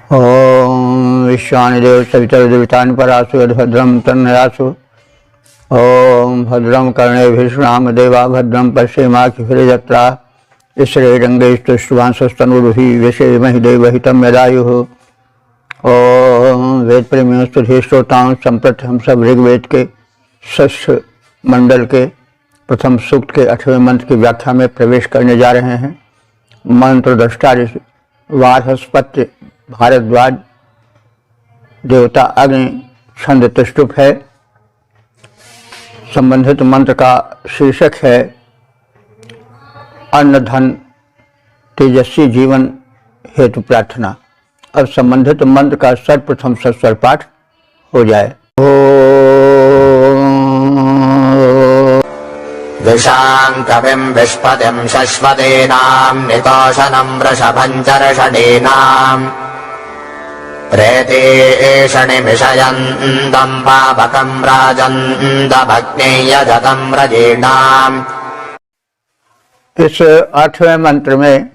ओम विश्वानि देव सवितर्देवतानि परासु भद्रम तन्नयासु। ओम भद्रम कर्णेभिः शृणाम देवा भद्रम पश्येमाक्षिभिर्यजत्रा स्थिरैरङ्गैस्तुष्टुवांसस्तनूभिः व्यसेमहि देवहितं यदायुः। ओम वेद प्रेमियों सुधीर श्रोताओं, संप्रति हम सब ऋग्वेद के षष्ठ मंडल के प्रथम सूक्त के 8वें मंत्र की व्याख्या में प्रवेश करने जा रहे हैं। मंत्र दृष्टा वारहस्पत्य भारद्वाज देवता अग्नि छंद तुष्टुप है। संबंधित मंत्र का शीर्षक है अन्न धन तेजस्वी जीवन हेतु प्रार्थना। अब संबंधित मंत्र का सर्वप्रथम सस्वर पाठ हो जाए। विशां कविं विष्पतिं शश्वतीनां नितोषणं वृषभञ्चर्षणीनां प्रेतेषणिमिषयन्तं पावकं राजन्दभग्नेयजतं रजीणाम्। इस 8वें मंत्र में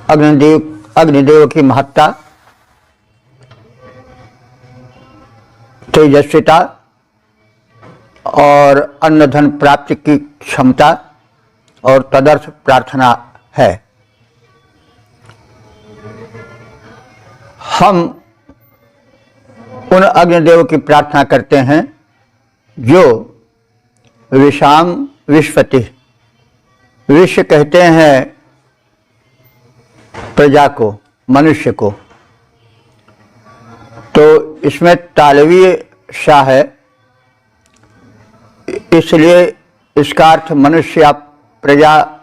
अग्निदेव की महत्ता, तेजस्विता और अन्न धन प्राप्ति की क्षमता और तदर्थ प्रार्थना है। हम उन अग्निदेव की प्रार्थना करते हैं जो विषाम विश्वति, विश्व कहते हैं प्रजा को, मनुष्य को। तो इसमें तालवीय शाह है, इसलिए इसका अर्थ मनुष्य या प्रजा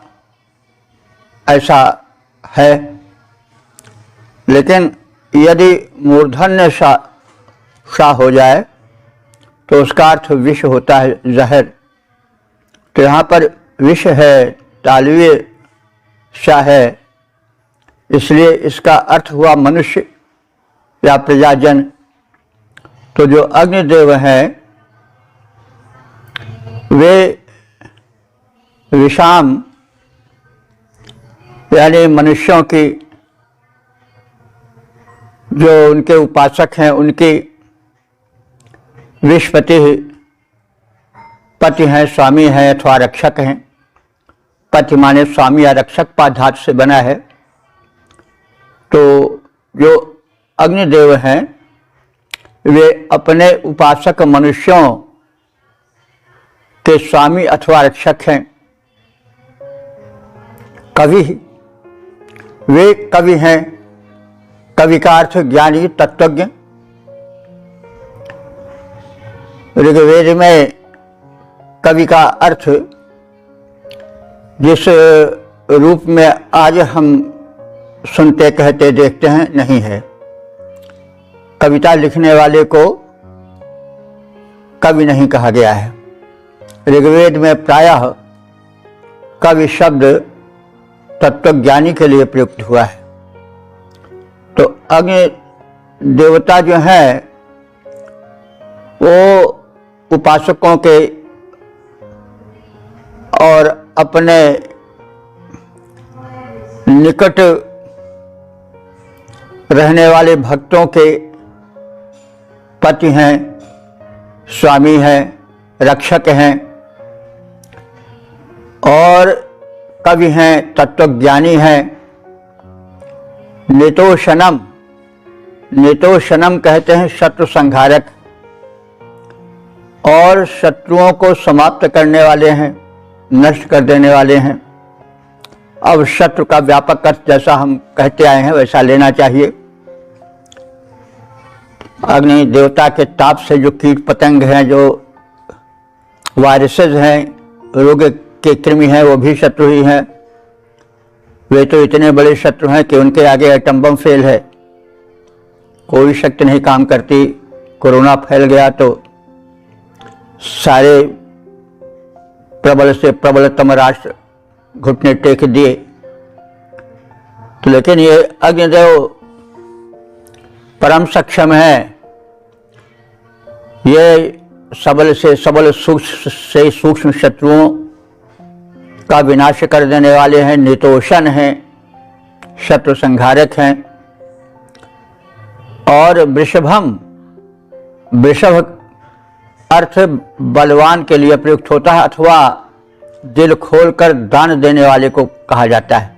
ऐसा है। लेकिन यदि मूर्धन्य शाह हो जाए तो उसका अर्थ विष होता है, जहर। तो यहाँ पर विष है, तालवीय शाह है, इसलिए इसका अर्थ हुआ मनुष्य या प्रजाजन। तो जो अग्निदेव हैं वे विषाम यानी मनुष्यों की जो उनके उपासक हैं, उनकी विश्वपति पति हैं, स्वामी हैं अथवा रक्षक हैं। पति माने स्वामी या रक्षक पा धातु से बना है। तो जो अग्निदेव हैं वे अपने उपासक मनुष्यों के स्वामी अथवा रक्षक हैं। कवि, वे कवि हैं। कवि का अर्थ ज्ञानी, तत्वज्ञ। ऋग्वेद में कवि का अर्थ जिस रूप में आज हम सुनते, कहते, देखते हैं नहीं है। कविता लिखने वाले को कवि नहीं कहा गया है। ऋग्वेद में प्रायः कवि शब्द तत्वज्ञानी के लिए प्रयुक्त हुआ है। तो अग्नि देवता जो हैं वो उपासकों के और अपने निकट रहने वाले भक्तों के पति हैं, स्वामी हैं, रक्षक हैं और कवि हैं, तत्वज्ञानी हैं। नितोषणम, नितोषणम कहते हैं शत्रु संहारक, और शत्रुओं को समाप्त करने वाले हैं, नष्ट कर देने वाले हैं। अब शत्रु का व्यापक अर्थ जैसा हम कहते आए हैं वैसा लेना चाहिए। अग्नि देवता के ताप से जो कीट पतंग हैं, जो वायरसेस हैं, रोग के कृमि हैं, वो भी शत्रु ही हैं। वे तो इतने बड़े शत्रु हैं कि उनके आगे एटम बम फेल है, कोई शक्ति नहीं काम करती। कोरोना फैल गया तो सारे प्रबल से प्रबलतम राष्ट्र घुटने टेक दिए। तो लेकिन ये अग्निदेव परम सक्षम है। ये सबल से सबल, सूक्ष्म से सूक्ष्म शत्रुओं का विनाश कर देने वाले हैं, नितोषण हैं, शत्रु संहारक हैं। और वृषभम, वृषभ अर्थ बलवान के लिए प्रयुक्त होता है अथवा दिल खोलकर दान देने वाले को कहा जाता है।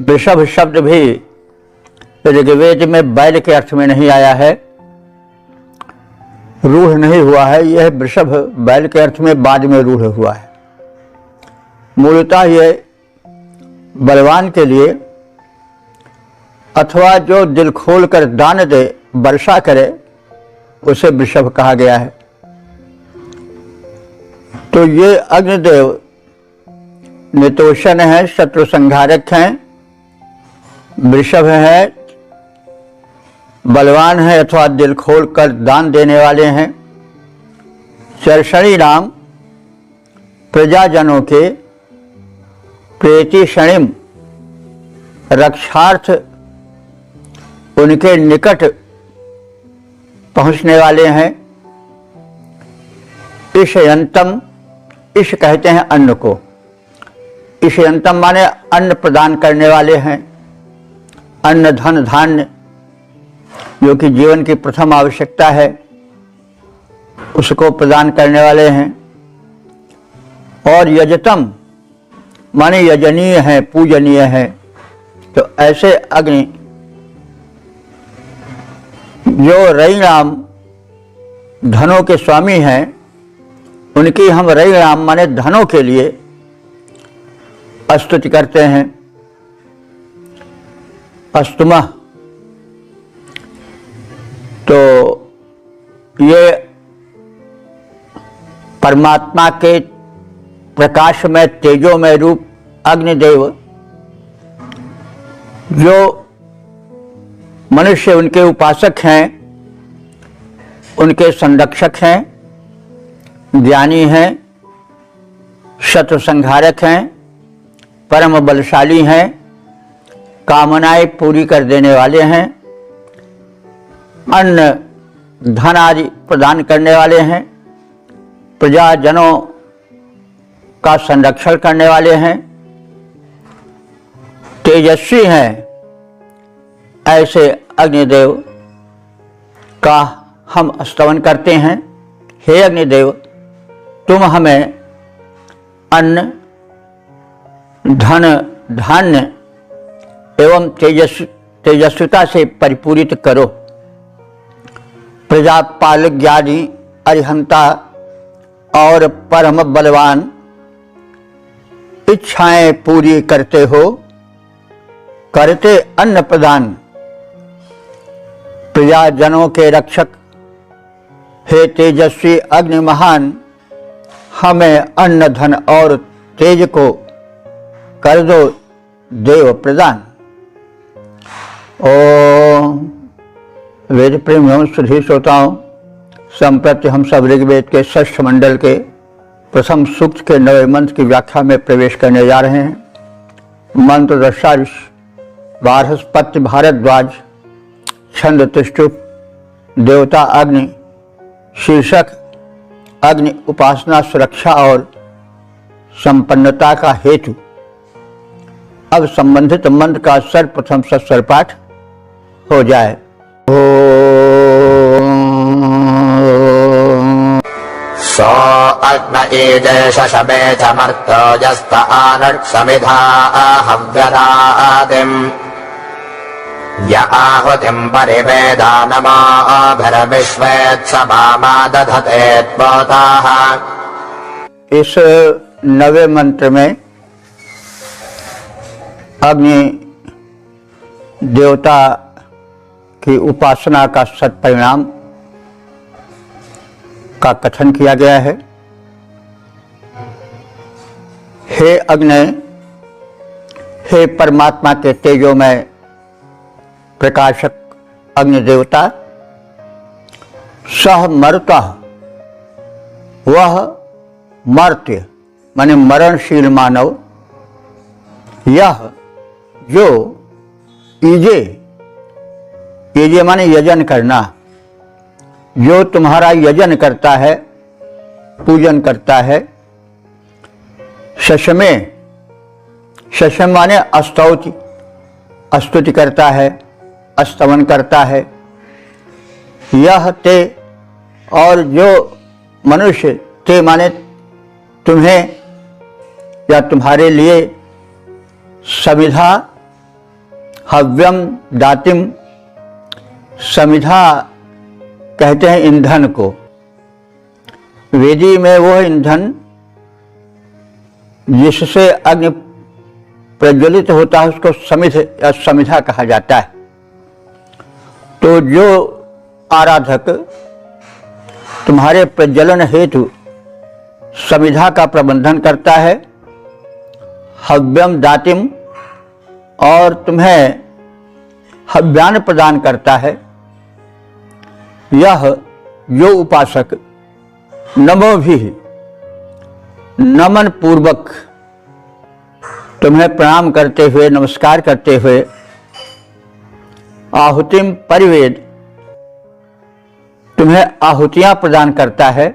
वृषभ शब्द भी ऋग्वेद में बैल के अर्थ में नहीं आया है, रूढ़ नहीं हुआ है। यह वृषभ बैल के अर्थ में बाद में रूढ़ हुआ है। मूलतः यह बलवान के लिए अथवा जो दिल खोलकर दान दे, वर्षा करे, उसे वृषभ कहा गया है। तो ये अग्निदेव नितोषण है, शत्रु संहारक हैं, वृषभ है, बलवान है अथवा दिल खोलकर दान देने वाले हैं। शर्षणी नाम प्रजाजनों के प्रीतिषणिम रक्षार्थ उनके निकट पहुंचने वाले हैं। ईशयंतम, ईश कहते हैं अन्न को, ईशयंतम माने अन्न प्रदान करने वाले हैं। अन्न धन धान्य जो कि जीवन की प्रथम आवश्यकता है, उसको प्रदान करने वाले हैं। और यजतम माने यजनीय है, पूजनीय है। तो ऐसे अग्नि जो रई राम धनों के स्वामी हैं, उनकी हम रई राम माने धनों के लिए स्तुति करते हैं। अस्तुमा, तो ये परमात्मा के प्रकाश में तेजोमय रूप अग्निदेव, जो मनुष्य उनके उपासक हैं, उनके संरक्षक हैं, ज्ञानी हैं, शत्रु संहारक हैं, परम बलशाली हैं, कामनाएं पूरी कर देने वाले हैं, अन्न धन आदि प्रदान करने वाले हैं, प्रजाजनों का संरक्षण करने वाले हैं, तेजस्वी हैं। ऐसे अग्निदेव का हम स्तवन करते हैं। हे अग्निदेव, तुम हमें अन्न धन धान्य एवं तेजस्विता से परिपूरित करो। प्रजापालक ज्ञानी अरिहंता और परम बलवान इच्छाएं पूरी करते हो, करते अन्न प्रदान। प्रजाजनों के रक्षक हे तेजस्वी अग्नि महान, हमें अन्न धन और तेज को कर दो देव प्रदान। ओम वेद प्रेम एवं सुधी श्रोताओं, संप्रति हम सब ऋग्वेद के षष्ठ मंडल के प्रथम सूक्त के 9वें मंत्र की व्याख्या में प्रवेश करने जा रहे हैं। मंत्र दशाविश बारहस्पति भारद्वाज, छंद तिष्ठुप, देवता अग्नि, शीर्षक अग्नि उपासना सुरक्षा और संपन्नता का हेतु। अब संबंधित मंत्र का सर्वप्रथम सस्वर पाठ हो जाए। सो अग्न ईदेश शमे च मर्तोजस्त आनर्क्षमिधा हव्यरादिम् य आहुतिम् परिवेदानमाभिर्विश्वेत्समादधते त्वोताः। इस 9वें मंत्र में अग्नि देवता की उपासना का सत्परिणाम का कथन किया गया है। हे अग्नि, हे परमात्मा के तेजोमय प्रकाशक अग्नि देवता, सह मर्तः, वह मर्त्य माने मरणशील मानव, यह जो ईजे, ईजे माने यजन करना, जो तुम्हारा यजन करता है, पूजन करता है। शशमे, शशम माने स्तौति, स्तुति करता है, स्तवन करता है। यह ते, और जो मनुष्य, ते माने तुम्हें या तुम्हारे लिए, समिधा हव्यम दातिम, समिधा कहते हैं ईंधन को। वेदी में वह ईंधन जिससे अग्नि प्रज्वलित होता है उसको समिध या समिधा कहा जाता है। तो जो आराधक तुम्हारे प्रज्वलन हेतु समिधा का प्रबंधन करता है, हव्यम दातिम, और तुम्हें हव्यान प्रदान करता है, यह जो उपासक नमो भी, नमन पूर्वक तुम्हें प्रणाम करते हुए, नमस्कार करते हुए, आहुतिम परिवेद, तुम्हें आहुतियां प्रदान करता है,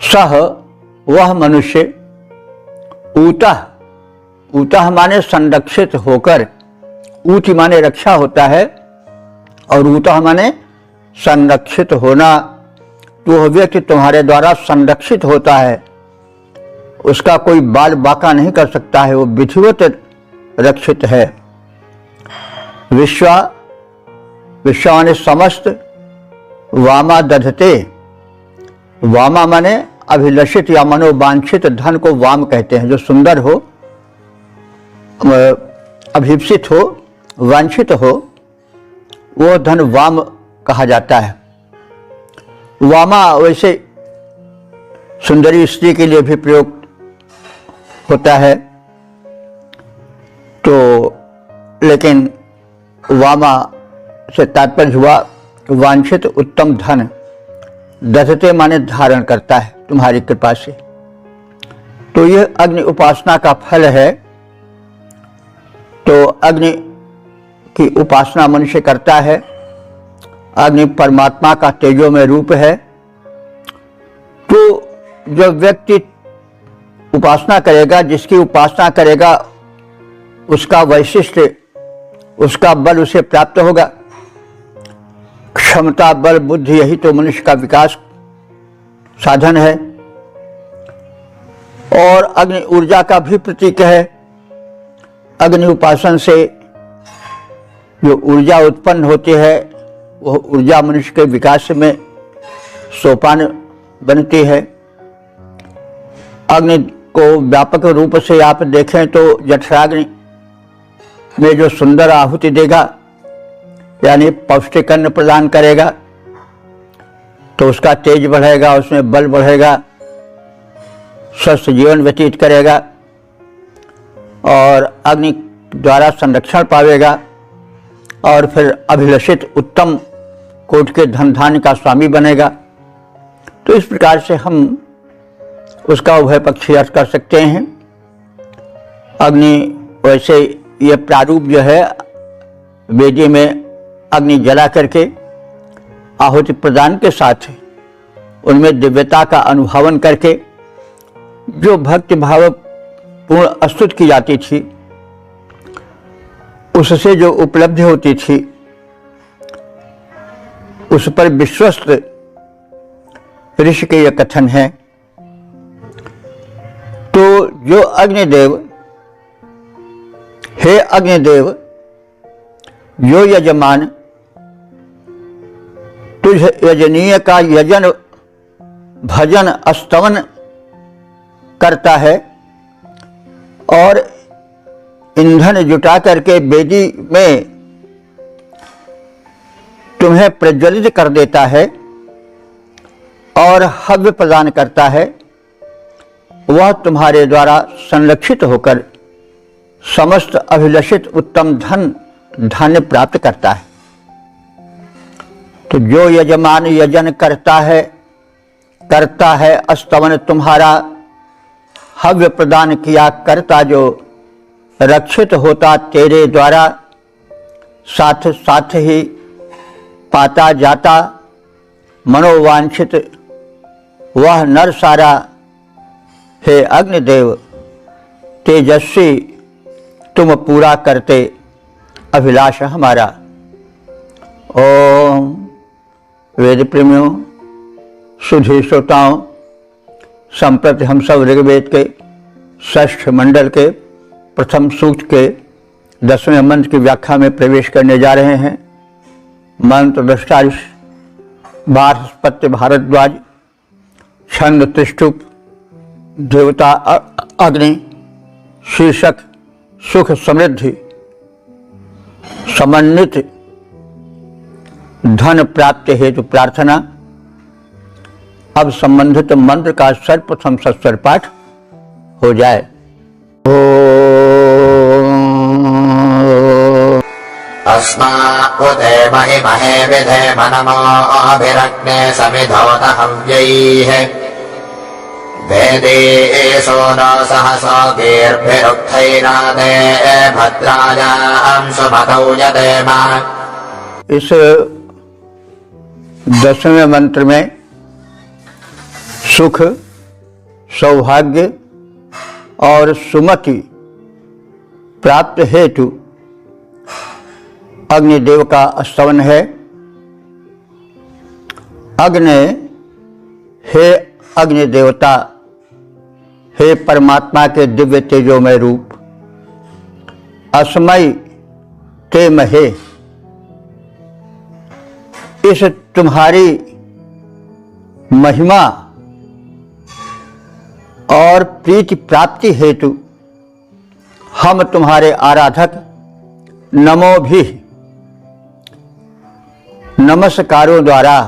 सह वह मनुष्य, ऊतः, ऊतः माने संरक्षित होकर, ऊति माने रक्षा होता है और ऊतः माने संरक्षित होना। तो वह व्यक्ति तुम्हारे द्वारा संरक्षित होता है, उसका कोई बाल बाका नहीं कर सकता है, वो विधिवत रक्षित है। विश्वा, विश्वा माने समस्त, वामा दधते, वामा माने अभिलषित या मनोवांछित धन को वाम कहते हैं, जो सुंदर हो, अभिप्सित हो, वांछित हो, वो धन वाम कहा जाता है। वामा वैसे सुंदरी स्त्री के लिए भी प्रयोग होता है, तो लेकिन वामा से तात्पर्य हुआ वांछित उत्तम धन, दधते माने धारण करता है तुम्हारी कृपा से। तो यह अग्नि उपासना का फल है। तो अग्नि की उपासना मनुष्य करता है। अग्नि परमात्मा का तेजोमय रूप है। तो जो व्यक्ति उपासना करेगा, जिसकी उपासना करेगा, उसका वैशिष्ट, उसका बल उसे प्राप्त होगा। क्षमता, बल, बुद्धि, यही तो मनुष्य का विकास साधन है। और अग्नि ऊर्जा का भी प्रतीक है। अग्नि उपासन से जो ऊर्जा उत्पन्न होती है, वह ऊर्जा मनुष्य के विकास में सोपान बनती है। अग्नि को व्यापक रूप से आप देखें तो जठराग्नि में जो सुंदर आहुति देगा, यानी पौष्टिक अन्न प्रदान करेगा, तो उसका तेज बढ़ेगा, उसमें बल बढ़ेगा, स्वस्थ जीवन व्यतीत करेगा और अग्नि द्वारा संरक्षण पावेगा और फिर अभिलषित उत्तम कोटि के धन धान्य का स्वामी बनेगा। तो इस प्रकार से हम उसका उभय पक्षी अर्थ कर सकते हैं। अग्नि वैसे ये प्रारूप जो है वेदी में अग्नि जला करके आहुति प्रदान के साथ उनमें दिव्यता का अनुभवन करके जो भक्ति भाव पूर्ण स्तुति की जाती थी, उससे जो उपलब्धि होती थी, उस पर विश्वस्त ऋषि के यह कथन है। तो जो अग्निदेव, हे अग्निदेव, जो यजमान तुझ यजनीय का यजन भजन स्तवन करता है और ईंधन जुटा करके वेदी में तुम्हें प्रज्वलित कर देता है और हव्य प्रदान करता है, वह तुम्हारे द्वारा संरक्षित होकर समस्त अभिलषित उत्तम धन धान्य प्राप्त करता है। तो जो यजमान यजन करता है स्तवन तुम्हारा, हव्य प्रदान किया करता जो रक्षित होता तेरे द्वारा, साथ साथ ही पाता जाता मनोवांछित वह नर सारा। हे अग्निदेव तेजस्वी, तुम पूरा करते अभिलाष हमारा। ओम वेद प्रेमियों, सुधी श्रोताओं, संप्रति हम सब ऋग्वेद के षष्ठ मंडल के प्रथम सूक्त के 10वें मंत्र की व्याख्या में प्रवेश करने जा रहे हैं। मंत्र दृष्टारिष बारहस्पत्य भारद्वाज, छंद त्रिष्टुप, देवता अग्नि, शीर्षक सुख समृद्धि समन्वित धन प्राप्ति हेतु प्रार्थना। अब संबंधित मंत्र का सर्वप्रथम सस्वर पाठ हो जाए। अस्माकुते महिमहे विधेम नमो अभिरग्ने समिधोत हव्यैः वेदेषु न सहसो गीर्भिरुक्थैनादे भद्रायां सुमतौ यदेम। इस 10वें मंत्र में सुख, सौभाग्य और सुमति प्राप्त हेतु अग्निदेव का स्तवन है। अग्नि, हे अग्नि देवता, हे परमात्मा के दिव्य तेजोमय रूप, अस्मै ते महे, इस तुम्हारी महिमा और प्रीति प्राप्ति हेतु हम तुम्हारे आराधक नमो भी नमस्कारों द्वारा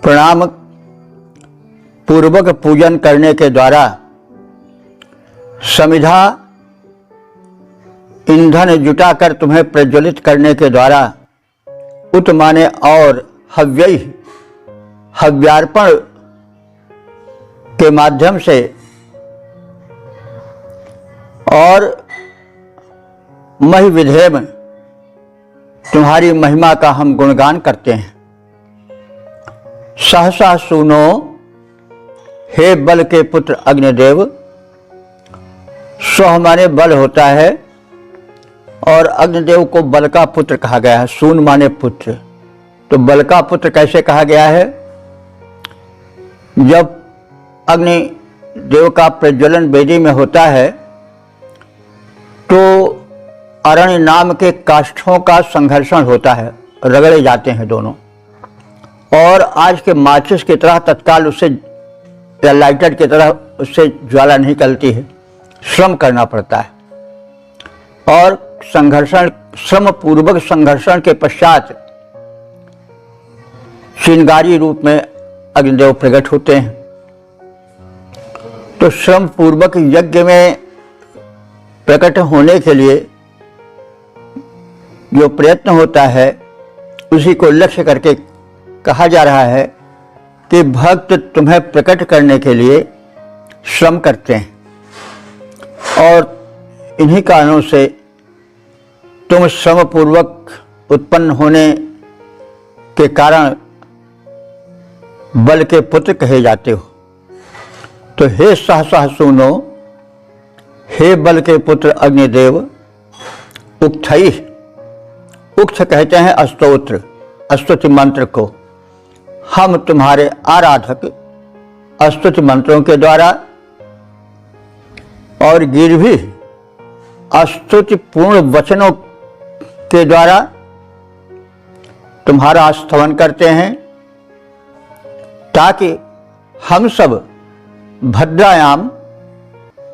प्रणाम पूर्वक पूजन करने के द्वारा समिधा ईंधन जुटाकर तुम्हें प्रज्वलित करने के द्वारा उत माने और हव्यय हव्यार्पण के माध्यम से और महि विधेम तुम्हारी महिमा का हम गुणगान करते हैं। सहसा सुनो हे बल के पुत्र अग्निदेव, स्व माने बल होता है और अग्निदेव को बल का पुत्र कहा गया है। सून माने पुत्र, तो बल का पुत्र कैसे कहा गया है? जब अग्नि देव का प्रज्वलन वेदी में होता है तो अरण्य नाम के काष्ठों का संघर्षण होता है, रगड़े जाते हैं दोनों, और आज के माचिस की तरह तत्काल उससे या लाइटर की तरह उससे ज्वाला नहीं निकलती है, श्रम करना पड़ता है। और संघर्षण, श्रम पूर्वक संघर्षण के पश्चात चिंगारी रूप में अग्निदेव प्रकट होते हैं। तो श्रम पूर्वक यज्ञ में प्रकट होने के लिए जो प्रयत्न होता है उसी को लक्ष्य करके कहा जा रहा है कि भक्त तुम्हें प्रकट करने के लिए श्रम करते हैं और इन्हीं कारणों से तुम श्रम पूर्वक उत्पन्न होने के कारण बल के पुत्र कहे जाते हो। तो हे सहसा सुनो, हे बल के पुत्र अग्निदेव, उक्थई, उक्त कहते हैं स्तोत्र, स्तुति मंत्र को। हम तुम्हारे आराधक स्तुति मंत्रों के द्वारा और गिरभी स्तुति पूर्ण वचनों के द्वारा तुम्हारा स्तवन करते हैं, ताकि हम सब भद्रायाम,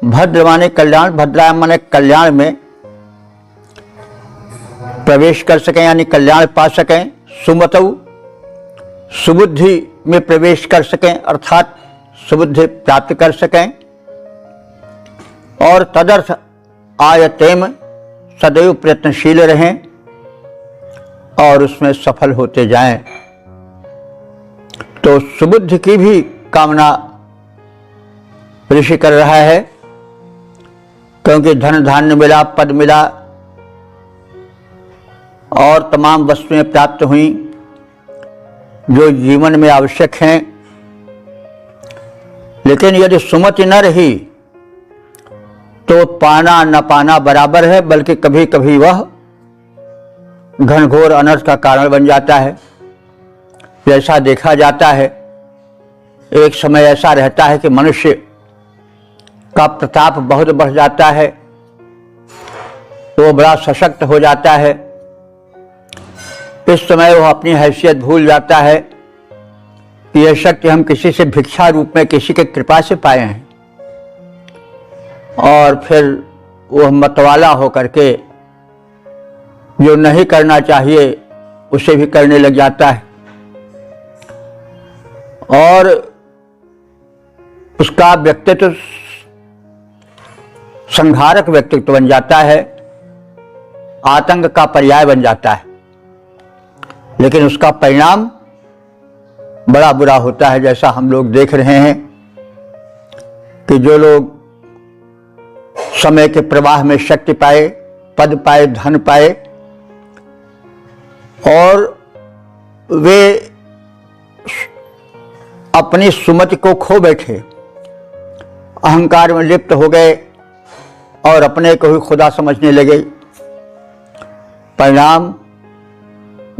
भद्र माने कल्याण, भद्रायाम माने कल्याण में प्रवेश कर सकें, यानी कल्याण पा सकें। सुमतौ, सुबुद्धि में प्रवेश कर सकें, अर्थात सुबुद्धि प्राप्त कर सकें। और तदर्थ आयतेम, सदैव प्रयत्नशील रहें और उसमें सफल होते जाएं। तो सुबुद्धि की भी कामना ऋषि कर रहा है, क्योंकि धन धान्य मिला, पद मिला और तमाम वस्तुएं प्राप्त हुई जो जीवन में आवश्यक हैं। लेकिन यदि सुमति न रही तो पाना न पाना बराबर है, बल्कि कभी कभी वह घनघोर अनर्थ का कारण बन जाता है। जैसा देखा जाता है, एक समय ऐसा रहता है कि मनुष्य का प्रताप बहुत बढ़ जाता है, वो बड़ा सशक्त हो जाता है। इस समय वह अपनी हैसियत भूल जाता है कि यह शक्ति हम किसी से भिक्षा रूप में, किसी के कृपा से पाए हैं, और फिर वह मतवाला होकर के जो नहीं करना चाहिए उसे भी करने लग जाता है, और उसका व्यक्तित्व संहारक व्यक्तित्व बन जाता है, आतंक का पर्याय बन जाता है। लेकिन उसका परिणाम बड़ा बुरा होता है, जैसा हम लोग देख रहे हैं कि जो लोग समय के प्रवाह में शक्ति पाए, पद पाए, धन पाए, और वे अपनी सुमति को खो बैठे, अहंकार में लिप्त हो गए और अपने को ही खुदा समझने लगे, परिणाम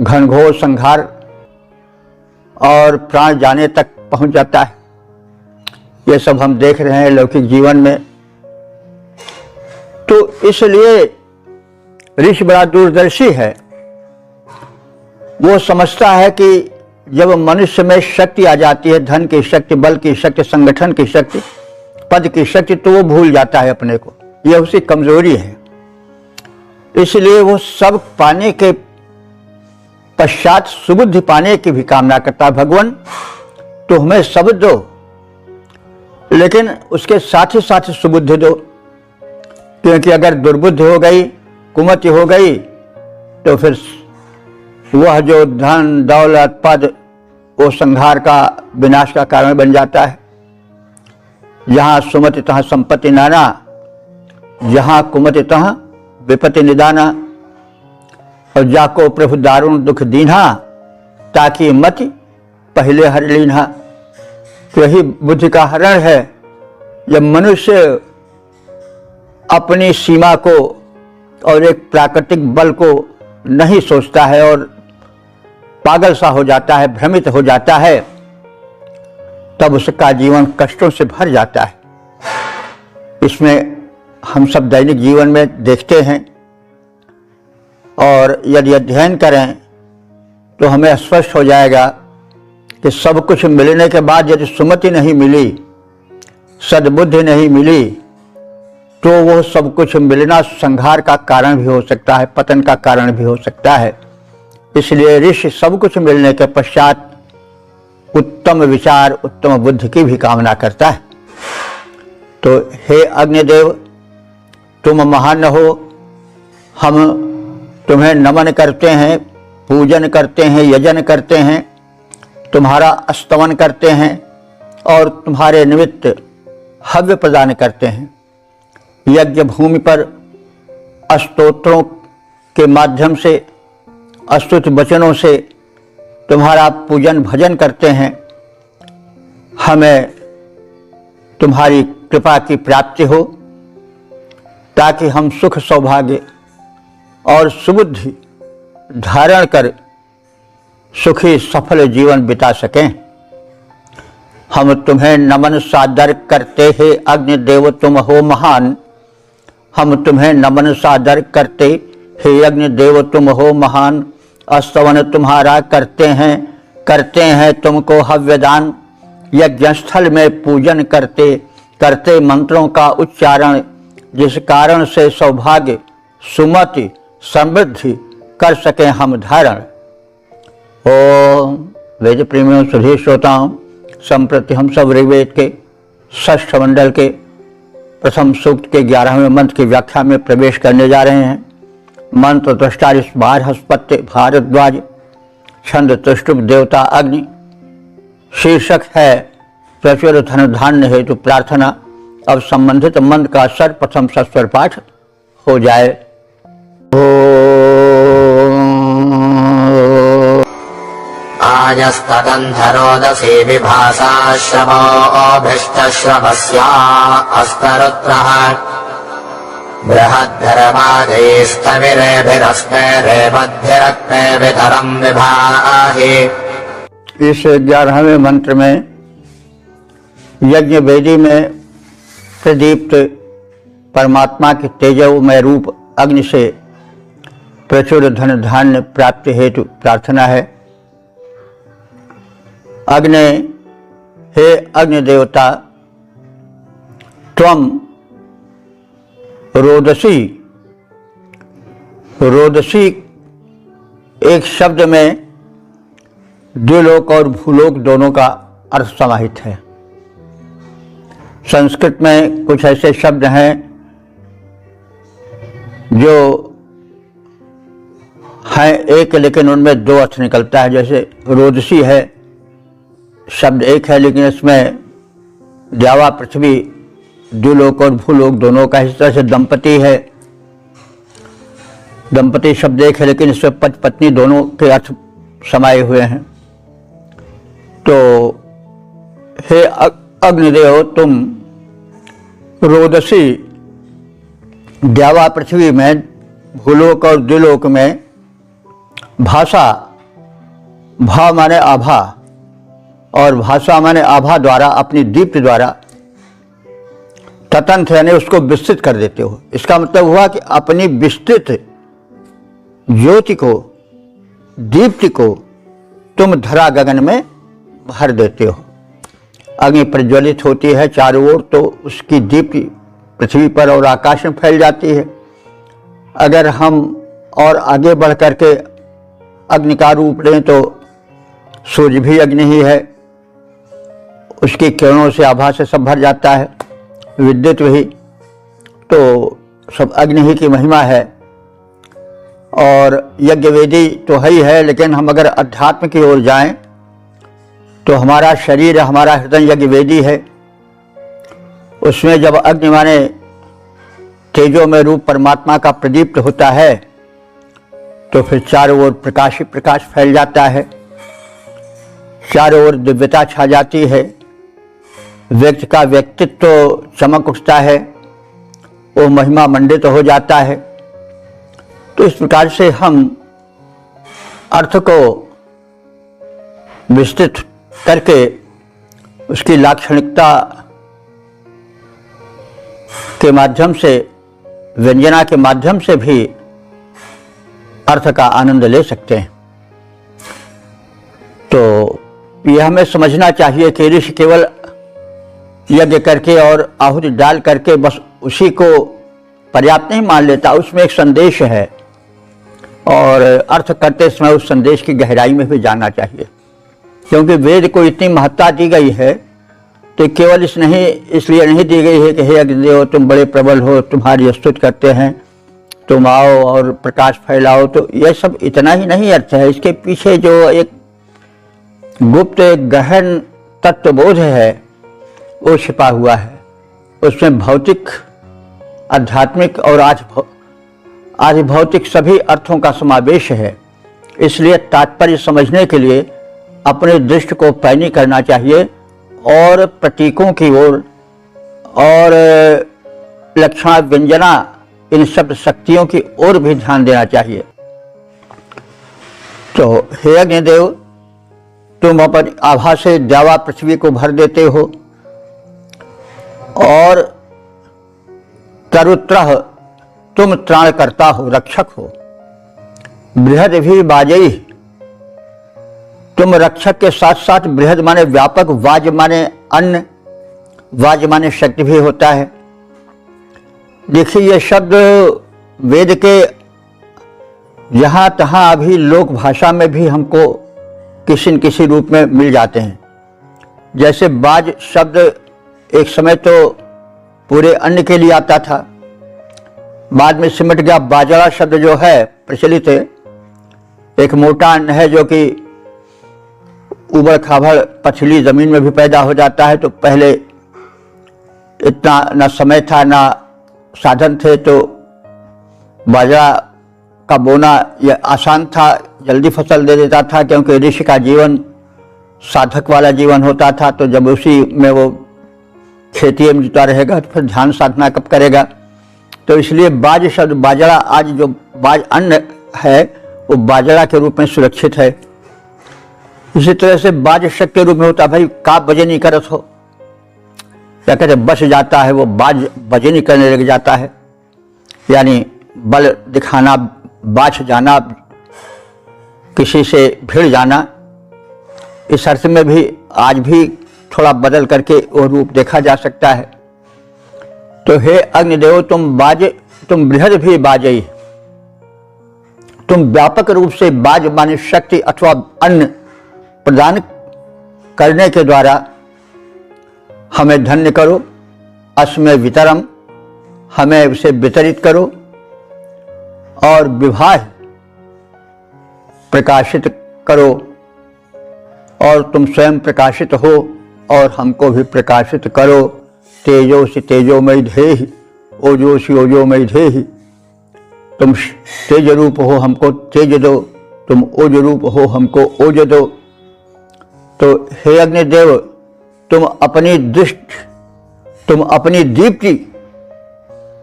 घनघोर संहार और प्राण जाने तक पहुंच जाता है। ये सब हम देख रहे हैं लौकिक जीवन में। तो इसलिए ऋषि बड़ा दूरदर्शी है। वो समझता है कि जब मनुष्य में शक्ति आ जाती है, धन की शक्ति, बल की शक्ति, संगठन की शक्ति, पद की शक्ति, तो वो भूल जाता है अपने को। यह उसकी कमजोरी है। इसलिए वो सब पाने के पश्चात सुबुद्धि पाने की भी कामना करता है। भगवान तो हमें सब दो, लेकिन उसके साथ ही साथ सुबुद्धि दो, क्योंकि अगर दुर्बुद्धि हो गई, कुमति हो गई, तो फिर वह जो धन, दौलत, पद, वो संहार का, विनाश का कारण बन जाता है। जहाँ सुमति तहाँ संपत्ति नाना, जहाँ कुमति तहाँ विपत्ति निदाना, और जाको प्रभु दारुण दुख दीन्हा, ताकि मति पहले हर लीन्हा। तो यही बुद्धि का हरण है। जब मनुष्य अपनी सीमा को और एक प्राकृतिक बल को नहीं सोचता है और पागल सा हो जाता है, भ्रमित हो जाता है, तब उसका जीवन कष्टों से भर जाता है। इसमें हम सब दैनिक जीवन में देखते हैं, और यदि अध्ययन करें तो हमें स्पष्ट हो जाएगा कि सब कुछ मिलने के बाद यदि सुमति नहीं मिली, सद्बुद्धि नहीं मिली, तो वो सब कुछ मिलना संहार का कारण भी हो सकता है, पतन का कारण भी हो सकता है। इसलिए ऋषि सब कुछ मिलने के पश्चात उत्तम विचार, उत्तम बुद्धि की भी कामना करता है। तो हे अग्निदेव, तुम महान हो, हम तुम्हें नमन करते हैं, पूजन करते हैं, यजन करते हैं, तुम्हारा स्तवन करते हैं और तुम्हारे निमित्त हव्य प्रदान करते हैं। यज्ञ भूमि पर स्तोत्रों के माध्यम से, स्तुति वचनों से तुम्हारा पूजन भजन करते हैं। हमें तुम्हारी कृपा की प्राप्ति हो, ताकि हम सुख, सौभाग्य और सुबुद्धि धारण कर सुखी सफल जीवन बिता सकें। हम तुम्हें नमन सादर करते हैं अग्निदेव, तुम हो महान। हम तुम्हें नमन सादर करते हे अग्निदेव, तुम हो महान। स्तवन तुम्हारा करते हैं तुमको हव्यदान। यज्ञ स्थल में पूजन करते करते मंत्रों का उच्चारण, जिस कारण से सौभाग्य, सुमति, समृद्धि कर सकें हम धारण। ओम वेद प्रेमियों, सुधीर श्रोताओं, संप्रति हम सब ऋग्वेद के 6ठ मंडल के प्रथम सूक्त के 11वें मंत्र की व्याख्या में प्रवेश करने जा रहे हैं। मंत्र दृष्टा बृहस्पति भारद्वाज, छंद तुष्टुप देवता अग्नि। शीर्षक है प्रचुर धन धान्य हेतु प्रार्थना। अब संबंधित मंत्र का सर्वप्रथम सस्वर पाठ हो जाए। आजस्तदन्धरोदसी विभासा श्रवो अभिष्टश्रवस्या अस्तरुत्रः बृहद्धर्मादैस्तविरेभिरस्मेरेपद्भिरक्मेभितरम् विभाहि। इस 11वें मंत्र में यज्ञ वेदी में प्रदीप्त परमात्मा के तेजोमय रूप अग्नि से प्रचुर धन धान्य प्राप्ति हेतु प्रार्थना है। अग्नि, हे अग्नि देवता, त्वम रोदसी। रोदसी एक शब्द में द्विलोक और भूलोक दोनों का अर्थ समाहित है। संस्कृत में कुछ ऐसे शब्द हैं जो हैं एक लेकिन उनमें दो अर्थ निकलता है। जैसे रोदसी है, शब्द एक है लेकिन इसमें द्यावा पृथ्वी, द्विलोक और भूलोक दोनों का। इस तरह से दंपति है, दंपति शब्द एक है लेकिन इसमें पति पत्नी दोनों के अर्थ समाये हुए हैं। तो हे अग्निदेव, तुम रोदसी द्यावा पृथ्वी में, भूलोक और द्विलोक में भाषा, भा माने आभा और भाषा माने आभा द्वारा, अपनी दीप्ति द्वारा ततंथ यानी उसको विस्तृत कर देते हो। इसका मतलब हुआ कि अपनी विस्तृत ज्योति को, दीप्ति को तुम धरा गगन में भर देते हो। अग्नि प्रज्वलित होती है चारों ओर तो उसकी दीप्ति पृथ्वी पर और आकाश में फैल जाती है। अगर हम और आगे बढ़ करके अग्नि का रूप लें तो सूर्य भी अग्नि ही है, उसकी किरणों से आभा से सब भर जाता है, विद्युत भी, तो सब अग्नि ही की महिमा है। और यज्ञ वेदी तो है ही है, लेकिन हम अगर अध्यात्म की ओर जाएं तो हमारा शरीर, हमारा हृदय यज्ञ वेदी है। उसमें जब अग्नि माने तेजो में रूप परमात्मा का प्रदीप्त होता है तो फिर चारों ओर प्रकाश ही प्रकाश फैल जाता है, चारों ओर दिव्यता छा जाती है, व्यक्ति का व्यक्तित्व तो चमक उठता है, वो महिमा मंडित हो जाता है। तो इस प्रकार से हम अर्थ को विस्तृत करके उसकी लाक्षणिकता के माध्यम से, व्यंजना के माध्यम से भी अर्थ का आनंद ले सकते हैं। तो यह हमें समझना चाहिए कि ऋषि केवल यज्ञ करके और आहुति डाल करके बस उसी को पर्याप्त नहीं मान लेता, उसमें एक संदेश है और अर्थ करते समय उस संदेश की गहराई में भी जाना चाहिए। क्योंकि वेद को इतनी महत्ता दी गई है तो केवल इसलिए नहीं दी गई है कि हे अग्निदेव तुम बड़े प्रबल हो, तुम्हारी स्तुति करते हैं, तुम आओ और प्रकाश फैलाओ। तो यह सब इतना ही नहीं अर्थ है, इसके पीछे जो एक गुप्त गहन तत्वबोध है वो छिपा हुआ है। उसमें भौतिक, आध्यात्मिक और आदि भौतिक सभी अर्थों का समावेश है। इसलिए तात्पर्य समझने के लिए अपने दृष्टि को पैनी करना चाहिए और प्रतीकों की ओर और लक्षण, व्यंजना, इन शब्द शक्तियों की ओर भी ध्यान देना चाहिए। तो हे अग्निदेव, तुम अपनी आभा से द्यावा पृथ्वी को भर देते हो और तरुत्रह तुम त्राणकर्ता हो, रक्षक हो। बृहद भी बाजई, तुम रक्षक के साथ साथ बृहद माने व्यापक, वाज माने अन्न, वाज माने शक्ति भी होता है। देखिए ये शब्द वेद के यहाँ तहाँ अभी लोक भाषा में भी हमको किसी न किसी रूप में मिल जाते हैं। जैसे बाज शब्द एक समय तो पूरे अन्न के लिए आता था, बाद में सिमट गया। बाजरा शब्द जो है प्रचलित है, एक मोटा अन्न है जो कि उबड़ खाबड़ पथरीली जमीन में भी पैदा हो जाता है। तो पहले इतना ना समय था ना साधन थे, तो बाजरा का बोना यह आसान था, जल्दी फसल दे देता था, क्योंकि ऋषि का जीवन साधक वाला जीवन होता था। तो जब उसी में वो खेती में जुटा रहेगा तो फिर ध्यान साधना कब करेगा। तो इसलिए बाज शब्द बाजरा, आज जो बाज अन्न है वो बाजरा के रूप में सुरक्षित है। इसी तरह से बाज शक के रूप में होता है, भाई का बजनी करत हो, क्या कहते बस जाता है, वो बाज बजनी करने लग जाता है, यानी बल दिखाना, बाझ जाना, किसी से भिड़ जाना। इस अर्थ में भी आज भी थोड़ा बदल करके वो रूप देखा जा सकता है। तो हे अग्निदेव, तुम बृहद भी बाजई, तुम व्यापक रूप से बाज माने शक्ति अथवा अन्न प्रदान करने के द्वारा हमें धन्य करो। अस्मै वितरम, हमें उसे वितरित करो और विवाह प्रकाशित करो, और तुम स्वयं प्रकाशित हो और हमको भी प्रकाशित करो। तेजोसी तेजोमय धेहि, ओजोसी ओजोमय धेहि, तुम तेज रूप हो हमको तेज दो, तुम ओज रूप हो हमको ओज दो। तो हे अग्निदेव, तुम अपनी दीप्ति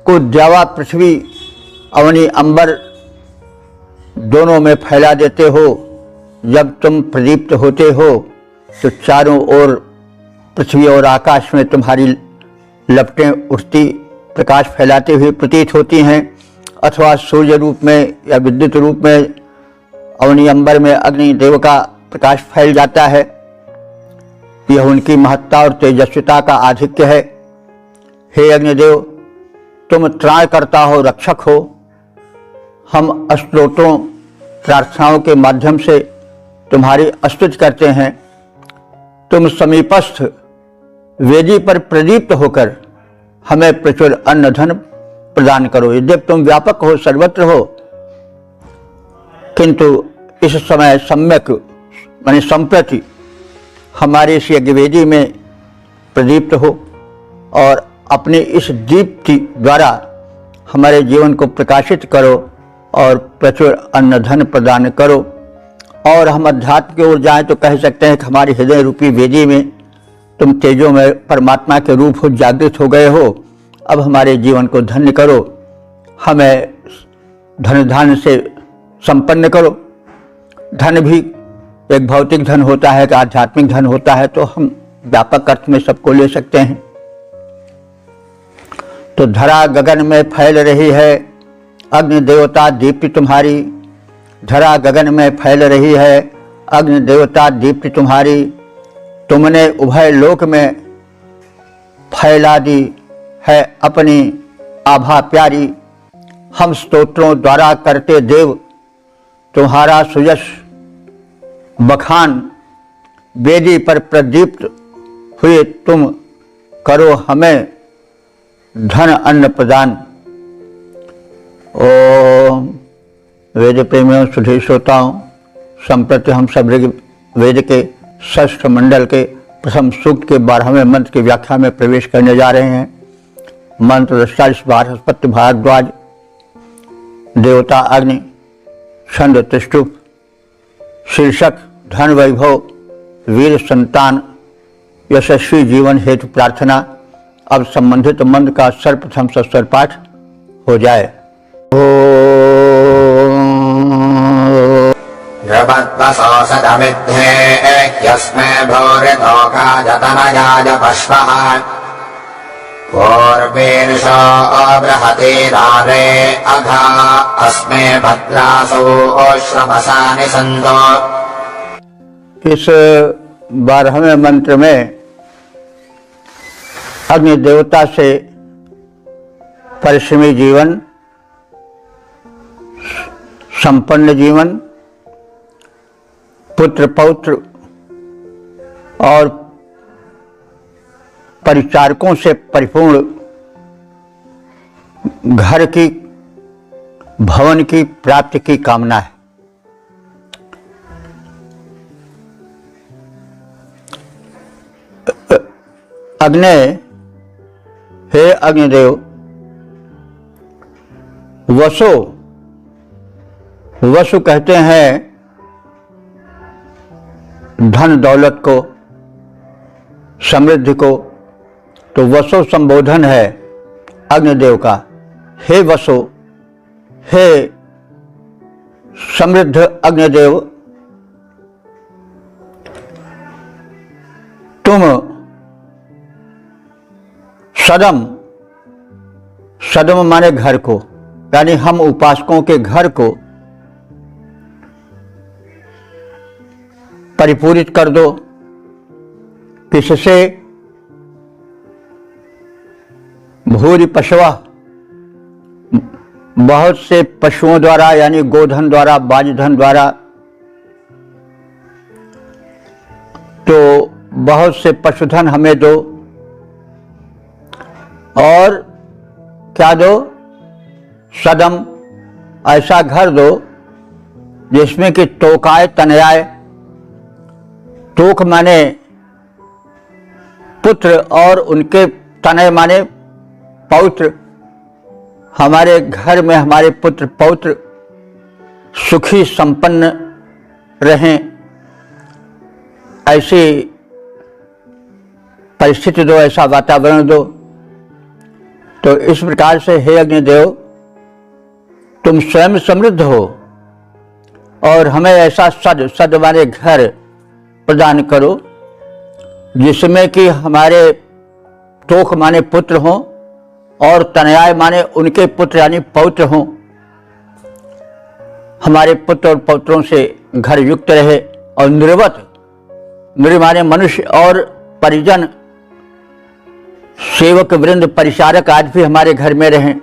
को द्यावा पृथ्वी अवनी अंबर दोनों में फैला देते हो। जब तुम प्रदीप्त होते हो तो चारों ओर पृथ्वी और आकाश में तुम्हारी लपटें उठती, प्रकाश फैलाते हुए प्रतीत होती हैं, अथवा सूर्य रूप में या विद्युत रूप में अवनी अंबर में अग्निदेव का प्रकाश फैल जाता है। यह उनकी महत्ता और तेजस्विता का आधिक्य है। हे अग्निदेव, तुम त्राण करता हो, रक्षक हो। हम स्तोत्रों प्रार्थनाओं के माध्यम से तुम्हारी स्तुति करते हैं। तुम समीपस्थ वेदी पर प्रदीप्त होकर हमें प्रचुर अन्न धन प्रदान करो। यद्यपि तुम व्यापक हो, सर्वत्र हो, किंतु इस समय सम्यक माने संप्रति हमारे इस यज्ञवेदी में प्रदीप्त हो और अपनी इस दीप्ति द्वारा हमारे जीवन को प्रकाशित करो और प्रचुर अन्न धन प्रदान करो। और हम अध्यात्म की ओर जाएं तो कह सकते हैं कि हमारी हृदय रूपी वेदी में तुम तेजो में परमात्मा के रूप हो जागृत हो गए हो। अब हमारे जीवन को धन्य करो, हमें धन धान्य से संपन्न करो। धन भी एक भौतिक धन होता है कि आध्यात्मिक धन होता है, तो हम व्यापक अर्थ में सबको ले सकते हैं। तो धरा गगन में फैल रही है अग्नि देवता दीप्ति तुम्हारी, धरा गगन में फैल रही है अग्नि देवता दीप्ति तुम्हारी। तुमने उभय लोक में फैला दी है अपनी आभा प्यारी। हम स्तोत्रों द्वारा करते देव तुम्हारा सुयश बखान। वेदी पर प्रदीप्त हुए तुम करो हमें धन अन्न प्रदान। ओम वेद प्रेमियों, सुधीर श्रोताओं, संप्रति हम सब ऋग्वेद के षष्ठ मंडल के प्रथम सूक्त के 12वें मंत्र की व्याख्या में प्रवेश करने जा रहे हैं। मंत्र 40 बृहस्पति भारद्वाज, देवता अग्नि, छंद त्रिष्टुप, शीर्षक धन वैभव वीर संतान यशस्वी जीवन हेतु प्रार्थना। अब संबंधित मंत्र का सर्वप्रथम सस्वर पाठ हो जाए। जपत्वसोषधमिद्धे यस्मै भूरितोकाजतनयाय पश्वः पूर्वीर्षो बृहतीरारे अघा अस्मै भद्रासो श्रवसानि सन्तो। इस 12वें मंत्र में अग्नि देवता से परिश्रमी जीवन, संपन्न जीवन, पुत्र पौत्र और परिचारकों से परिपूर्ण घर की, भवन की प्राप्ति की कामना है। अग्नि, हे अग्निदेव, वसु कहते हैं धन दौलत को, समृद्धि को। तो वसु संबोधन है अग्निदेव का। हे वसो, हे समृद्ध अग्निदेव, तुम सदम, सदम माने घर को, यानी हम उपासकों के घर को परिपूरित कर दो। किससे? भूरि पशवा, बहुत से पशुओं द्वारा, यानी गोधन द्वारा, बाजधन द्वारा। तो बहुत से पशुधन हमें दो, और क्या दो? सदम, ऐसा घर दो जिसमें कि तोकाए तनयाए, तोक माने पुत्र और उनके तनय माने पौत्र। हमारे घर में हमारे पुत्र पौत्र सुखी संपन्न रहें, ऐसी परिस्थिति दो, ऐसा वातावरण दो। तो इस प्रकार से हे अग्निदेव, तुम स्वयं समृद्ध हो और हमें ऐसा सद वाले घर प्रदान करो जिसमें कि हमारे तोख माने पुत्र हों और तनयाय माने उनके पुत्र यानी पौत्र हों। हमारे पुत्र और पौत्रों से घर युक्त रहे, और निर्वत, नृ माने मनुष्य और परिजन, सेवक वृंद, परिचारक आज भी हमारे घर में रहें,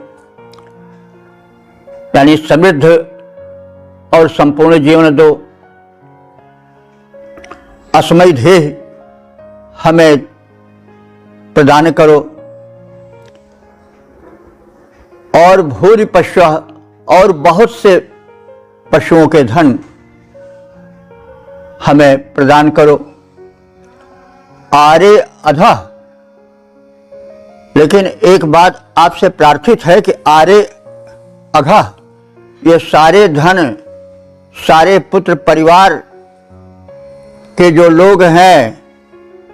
यानी समृद्ध और संपूर्ण जीवन दो। अस्मयी देह हमें प्रदान करो, और भूरि पशु, और बहुत से पशुओं के धन हमें प्रदान करो। आरे अधः, लेकिन एक बात आपसे प्रार्थित है कि आरे अघः, ये सारे धन, सारे पुत्र परिवार के जो लोग हैं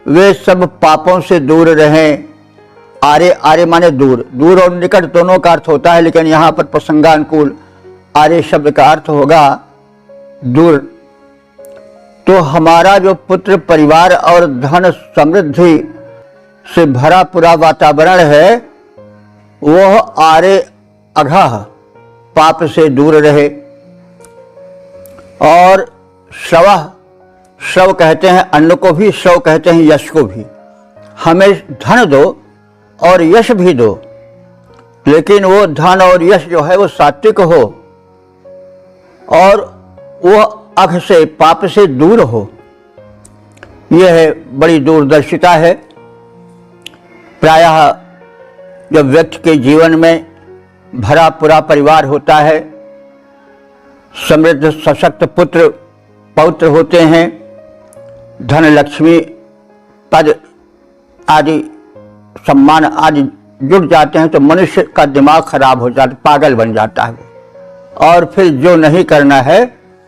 वे सब पापों से दूर रहें। आरे, आरे माने दूर, दूर और निकट दोनों का अर्थ होता है, लेकिन यहाँ पर प्रसंगानुकूल आरे शब्द का अर्थ होगा दूर। तो हमारा जो पुत्र परिवार और धन समृद्धि से भरा पूरा वातावरण है वह आरे अघः, पाप से दूर रहे। और श्रवः, श्रव कहते हैं अन्न को भी, श्रव कहते हैं यश को भी। हमें धन दो और यश भी दो, लेकिन वो धन और यश जो है वो सात्विक हो और वो अघ से, पाप से दूर हो। यह बड़ी दूरदर्शिता है। प्रायः जब व्यक्ति के जीवन में भरा पूरा परिवार होता है, समृद्ध सशक्त पुत्र पौत्र होते हैं, धन लक्ष्मी पद आदि सम्मान आदि जुड़ जाते हैं, तो मनुष्य का दिमाग खराब हो जाता है, पागल बन जाता है, और फिर जो नहीं करना है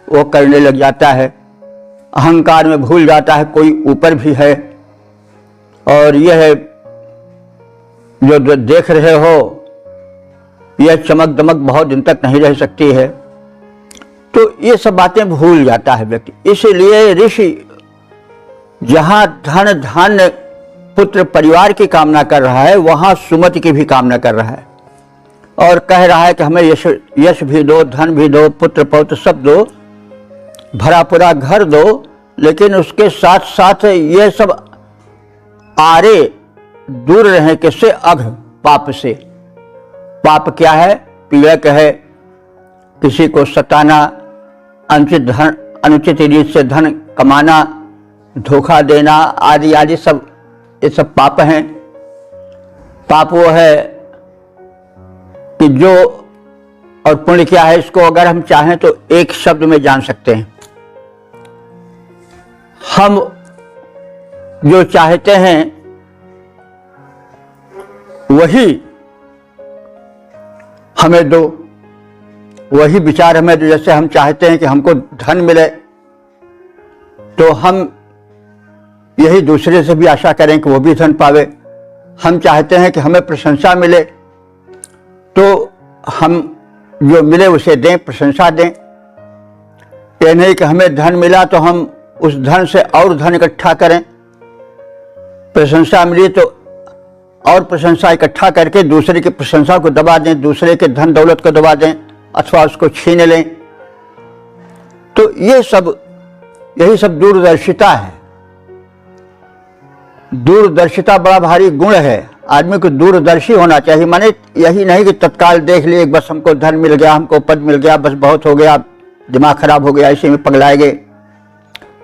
वो करने लग जाता है। अहंकार में भूल जाता है कोई ऊपर भी है। और यह जो देख रहे हो यह चमक दमक बहुत दिन तक नहीं रह सकती है। तो ये सब बातें भूल जाता है व्यक्ति। इसलिए ऋषि जहां धन धान्य पुत्र परिवार की कामना कर रहा है वहां सुमति की भी कामना कर रहा है, और कह रहा है कि हमें यश भी दो, धन भी दो, पुत्र पौत्र सब दो, भरा पूरा घर दो, लेकिन उसके साथ साथ ये सब आरे दूर रहे। किससे? अघ, पाप से। पाप क्या है? पीड़क है, किसी को सताना, अनुचित रीत से धन कमाना, धोखा देना आदि आदि सब, ये सब पाप हैं। पाप वो है कि जो, और पुण्य क्या है इसको अगर हम चाहें तो एक शब्द में जान सकते हैं। हम जो चाहते हैं वही हमें दो, वही विचार हमें दो। जैसे हम चाहते हैं कि हमको धन मिले तो हम यही दूसरे से भी आशा करें कि वो भी धन पावे। हम चाहते हैं कि हमें प्रशंसा मिले तो हम जो मिले उसे दें, प्रशंसा दें। ये नहीं कि हमें धन मिला तो हम उस धन से और धन इकट्ठा करें, प्रशंसा मिली तो और प्रशंसा इकट्ठा करके दूसरे की प्रशंसा को दबा दें, दूसरे के धन दौलत को दबा दें अथवा उसको छीन लें। तो यही सब दूरदर्शिता है। दूरदर्शिता बड़ा भारी गुण है। आदमी को दूरदर्शी होना चाहिए। माने यही नहीं कि तत्काल देख लिए, बस हमको धन मिल गया, हमको पद मिल गया, बस बहुत हो गया, दिमाग खराब हो गया, इसी में पगलाए गए।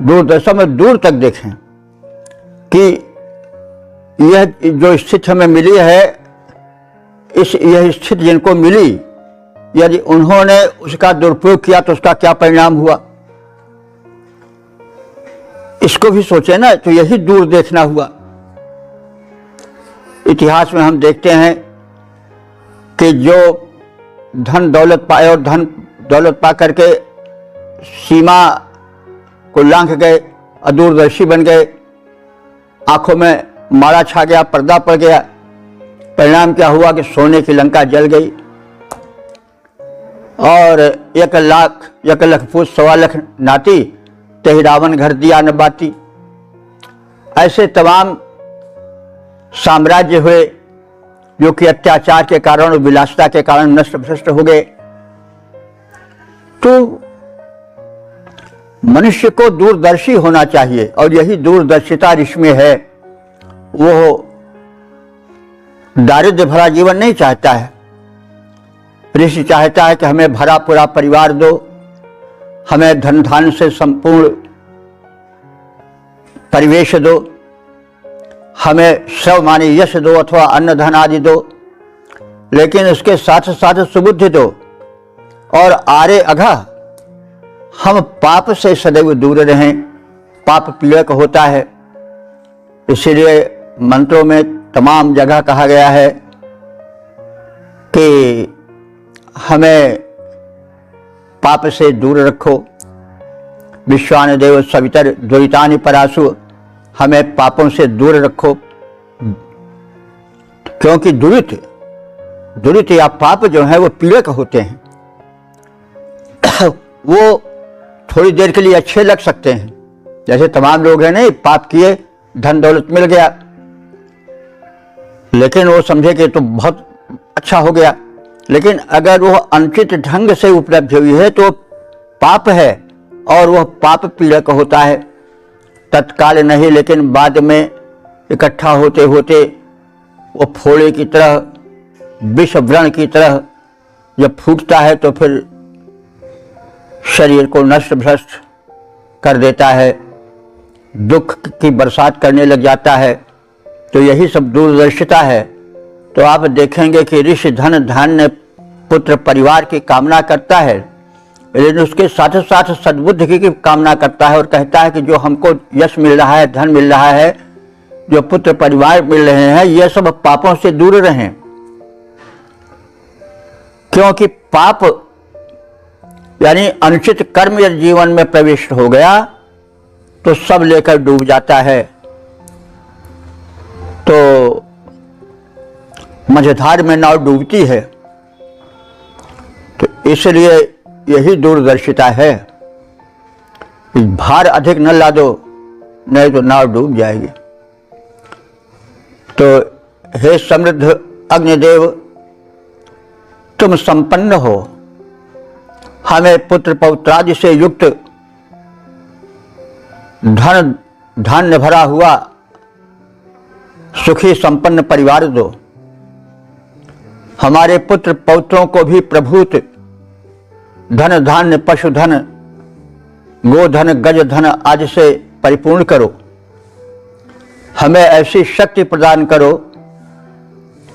दूरदर्शी में दूर तक देखें कि यह जो स्थिति हमें मिली है, यह स्थिति जिनको मिली, यदि उन्होंने उसका दुरुपयोग किया तो उसका क्या परिणाम हुआ, इसको भी सोचे ना। तो यही दूर देखना हुआ। इतिहास में हम देखते हैं कि जो धन दौलत पाए और धन दौलत पा करके सीमा को लांघ गए, अदूरदर्शी बन गए, आंखों में माड़ा छा गया, पर्दा पड़ गया। परिणाम क्या हुआ कि सोने की लंका जल गई और 1 लाख फूट 1.25 लाख नाती, तही रावण घर दिया न बाती। ऐसे तमाम साम्राज्य हुए जो कि अत्याचार के कारण और विलासिता के कारण नष्ट भ्रष्ट हो गए। तो मनुष्य को दूरदर्शी होना चाहिए और यही दूरदर्शिता ऋषि में है। वो दारिद्र्य भरा जीवन नहीं चाहता है। ऋषि चाहता है कि हमें भरा पूरा परिवार दो, हमें धन धान से संपूर्ण परिवेश दो, हमें सर्व माने यश दो अथवा अन्न धन आदि दो, लेकिन उसके साथ साथ सुबुद्धि दो। और आरे अघा हम पाप से सदैव दूर रहें। पाप पीड़क होता है, इसीलिए मंत्रों में तमाम जगह कहा गया है कि हमें पाप से दूर रखो। विश्वान देव सवितर दुरितानि परासु, हमें पापों से दूर रखो, क्योंकि दुरित या पाप जो है वो पीड़क होते हैं। वो थोड़ी देर के लिए अच्छे लग सकते हैं, जैसे तमाम लोग हैं नहीं, पाप किए, धन दौलत मिल गया, लेकिन वो समझे कि तो बहुत अच्छा हो गया। लेकिन अगर वो अनुचित ढंग से उपलब्धि हुई है तो पाप है और वह पाप पीड़क होता है। तत्काल नहीं, लेकिन बाद में इकट्ठा होते होते वो फोड़े की तरह, विष व्रण की तरह जब फूटता है तो फिर शरीर को नष्ट भ्रष्ट कर देता है, दुख की बरसात करने लग जाता है। तो यही सब दूरदर्शिता है। तो आप देखेंगे कि ऋषि धन धान्य पुत्र परिवार की कामना करता है, लेकिन उसके साथ साथ सद्बुद्धि की कामना करता है और कहता है कि जो हमको यश मिल रहा है, धन मिल रहा है, जो पुत्र परिवार मिल रहे हैं, ये सब पापों से दूर रहें। क्योंकि पाप यानी अनुचित कर्म यदि जीवन में प्रविष्ट हो गया तो सब लेकर डूब जाता है। तो मझधार में नाव डूबती है। तो इसलिए यही दूरदर्शिता है। भार अधिक न लादो, नहीं तो नाव डूब जाएगी। तो हे समृद्ध अग्निदेव, तुम संपन्न हो, हमें पुत्र पौत्रादि से युक्त धन धान्य भरा हुआ सुखी संपन्न परिवार दो। हमारे पुत्र पौत्रों को भी प्रभुत धन धान्य पशुधन गोधन गज धन आदि से परिपूर्ण करो। हमें ऐसी शक्ति प्रदान करो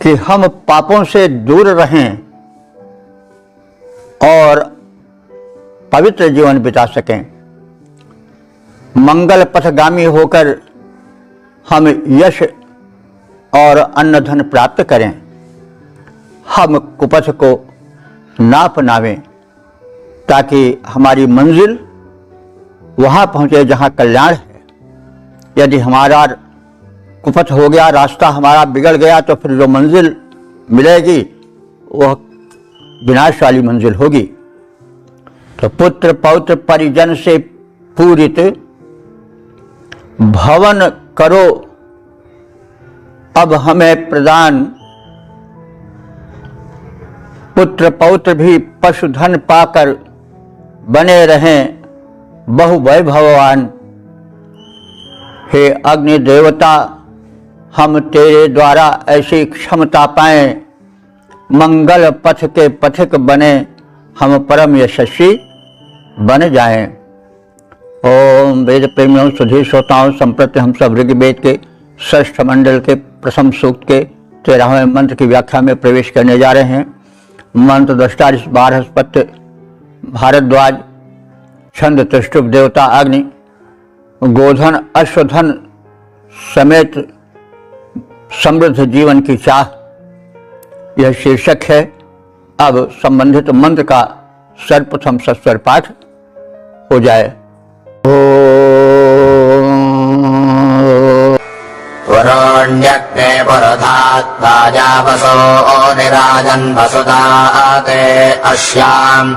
कि हम पापों से दूर रहें और पवित्र जीवन बिता सकें। मंगल पथगामी होकर हम यश और अन्न धन प्राप्त करें। हम कुपथ को ना अपनावें ताकि हमारी मंजिल वहाँ पहुँचे जहाँ कल्याण है। यदि हमारा कुपथ हो गया, रास्ता हमारा बिगड़ गया, तो फिर जो मंजिल मिलेगी वह विनाश वाली मंजिल होगी। तो पुत्र पौत्र परिजन से पूरित भवन करो अब हमें प्रदान। पुत्र पौत्र भी पशुधन पाकर बने रहें बहु वैभवान। हे अग्नि देवता, हम तेरे द्वारा ऐसी क्षमता पाएं, मंगल पथ के पथिक बने, हम परम यशस्वी बन जाएं। ओम वेद प्रेमियों, सुधीर श्रोताओं, संप्रति हम सब ऋग्वेद के षष्ठ मंडल के प्रथम सूक्त के 13वें मंत्र की व्याख्या में प्रवेश करने जा रहे हैं। मंत्र दृष्टा बृहस्पति भारद्वाज, छंद त्रिष्टुप देवता अग्नि, गोधन अश्वधन समेत समृद्ध जीवन की चाह, यह शीर्षक है। अब संबंधित मंत्र का सर्वप्रथम सस्वर पाठ हो जाए। वरुण्यग्ने पुरधात् राजावसो निराजन् वसुधाते अस्याम्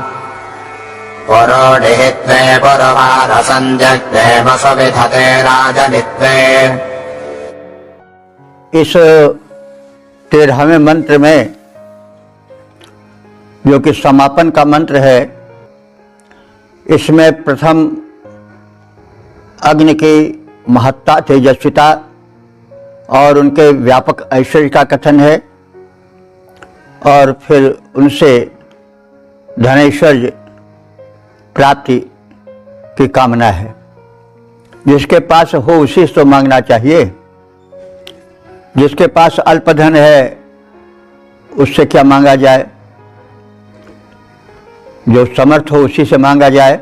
पुरोडिहित्वे पुरवारसञ्जग्ने वसुविधते राजनित्वे। इस 13वें मंत्र में, जो कि समापन का मंत्र है, इसमें प्रथम अग्नि की महत्ता, तेजस्विता और उनके व्यापक ऐश्वर्य का कथन है, और फिर उनसे धनैश्वर्य प्राप्ति की कामना है। जिसके पास हो उसी से तो मांगना चाहिए। जिसके पास अल्पधन है उससे क्या मांगा जाए, जो समर्थ हो उसी से मांगा जाए।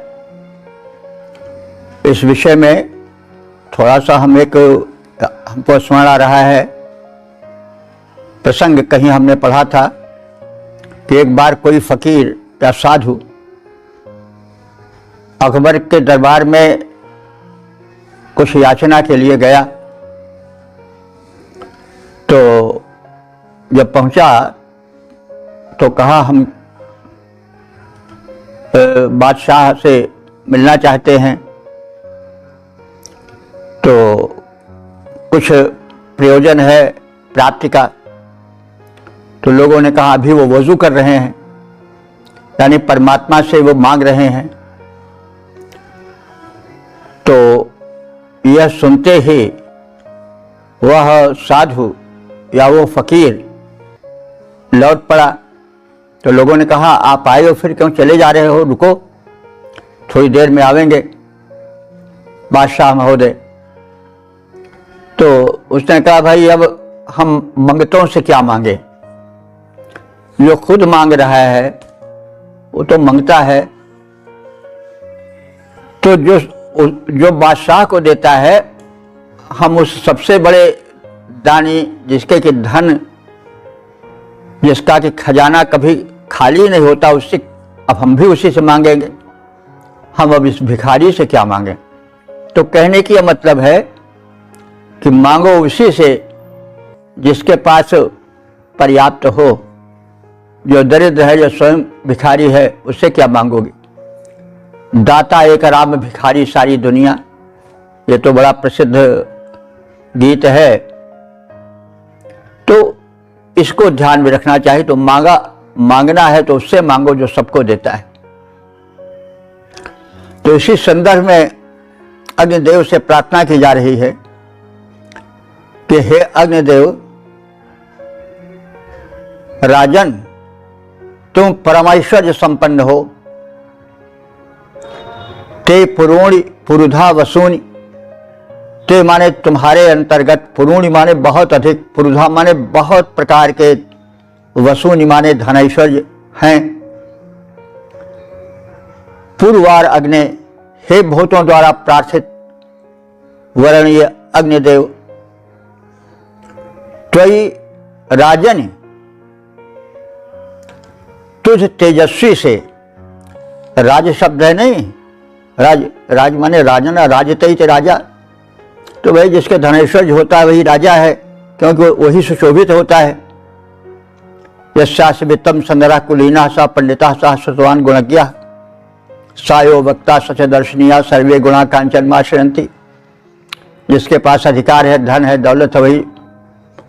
इस विषय में थोड़ा सा हमको स्मरण आ रहा है प्रसंग, कहीं हमने पढ़ा था कि एक बार कोई फकीर या साधु अकबर के दरबार में कुछ याचना के लिए गया। तो जब पहुंचा तो कहा, हम बादशाह से मिलना चाहते हैं, तो कुछ प्रयोजन है प्राप्ति का। तो लोगों ने कहा अभी वो वजू कर रहे हैं, यानी परमात्मा से वो मांग रहे हैं। तो यह सुनते ही वह साधु या वो फकीर लौट पड़ा। तो लोगों ने कहा आप आए हो, फिर क्यों चले जा रहे हो, रुको, थोड़ी देर में आवेंगे बादशाह महोदय। तो उसने कहा भाई अब हम मंगतों से क्या मांगे, जो खुद मांग रहा है वो तो मंगता है। तो जो बादशाह को देता है, हम उस सबसे बड़े दानी, जिसके कि धन, जिसका कि खजाना कभी खाली नहीं होता, उससे अब हम भी उसी से मांगेंगे। हम अब इस भिखारी से क्या मांगें। तो कहने की यह मतलब है कि मांगो उसी से जिसके पास पर्याप्त हो। जो दरिद्र है, जो स्वयं भिखारी है, उससे क्या मांगोगे। दाता एक राम भिखारी सारी दुनिया, ये तो बड़ा प्रसिद्ध गीत है। तो इसको ध्यान में रखना चाहिए। तो मांगना है तो उससे मांगो जो सबको देता है। तो इसी संदर्भ में अग्निदेव से प्रार्थना की जा रही है कि हे अग्निदेव, राजन तुम परमेश्वर्य संपन्न हो। ते पुरूणि पुरुधा वसूनि, ते माने तुम्हारे अंतर्गत, पुरूणि माने बहुत अधिक, पुरुधा माने बहुत प्रकार के, वसूनि माने धनैश्वर्य हैं। पूर्वार अग्नि, हे भूतों द्वारा प्रार्थित वरणीय अग्निदेव, त्वयि राजन, तुझ तेजस्वी से, राज शब्द है नहीं, राज माने राजना, राजते राजा। तो भाई जिसके धनेश्वर्य होता है वही राजा है, क्योंकि वही सुशोभित होता है। यस्यास्य वित्तम संदरा कुलीना सा पंडिता सा श्रुतवान गुणज्ञा सायो वक्ता सच दर्शनीया सर्वे गुणा कांचन माश्रयंती। जिसके पास अधिकार है, धन है, दौलत है, वही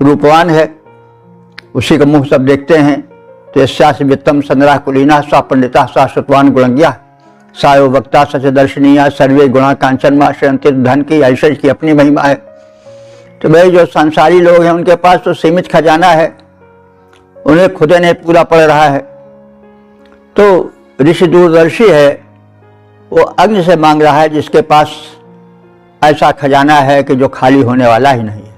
रूपवान है, उसी का मुंह सब देखते हैं। तो यस्यास्य वित्तम संदरा कुलीना सा पंडिता सा श्रुतवान गुणज्ञा सायो वक्ता सच दर्शनीया सर्वे गुणा कांचन माश्रयंती। धन की, ऐश्वर्य की अपनी महिमा है। तो भाई जो संसारी लोग हैं उनके पास तो सीमित खजाना है, उन्हें खुद नहीं पूरा पड़ रहा है। तो ऋषि दूरदर्शी है, वो अग्नि से मांग रहा है जिसके पास ऐसा खजाना है कि जो खाली होने वाला ही नहीं है।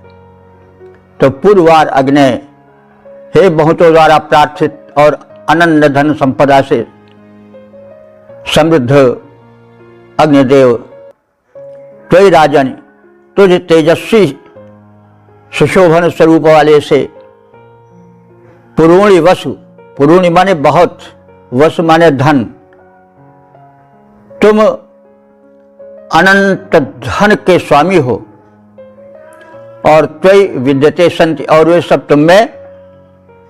तो पूर्वार अग्नि, हे बहुतों द्वारा प्रार्थित और अनन्य धन संपदा से समृद्ध अग्निदेव, त्वयि राजन, तुझ तेजस्वी सुशोभन स्वरूप वाले से पुरूणि वसु, पुरूणि माने बहुत, वसु माने धन, तुम अनंत धन के स्वामी हो और त्वयि विद्यते संति, और वे सब तुम में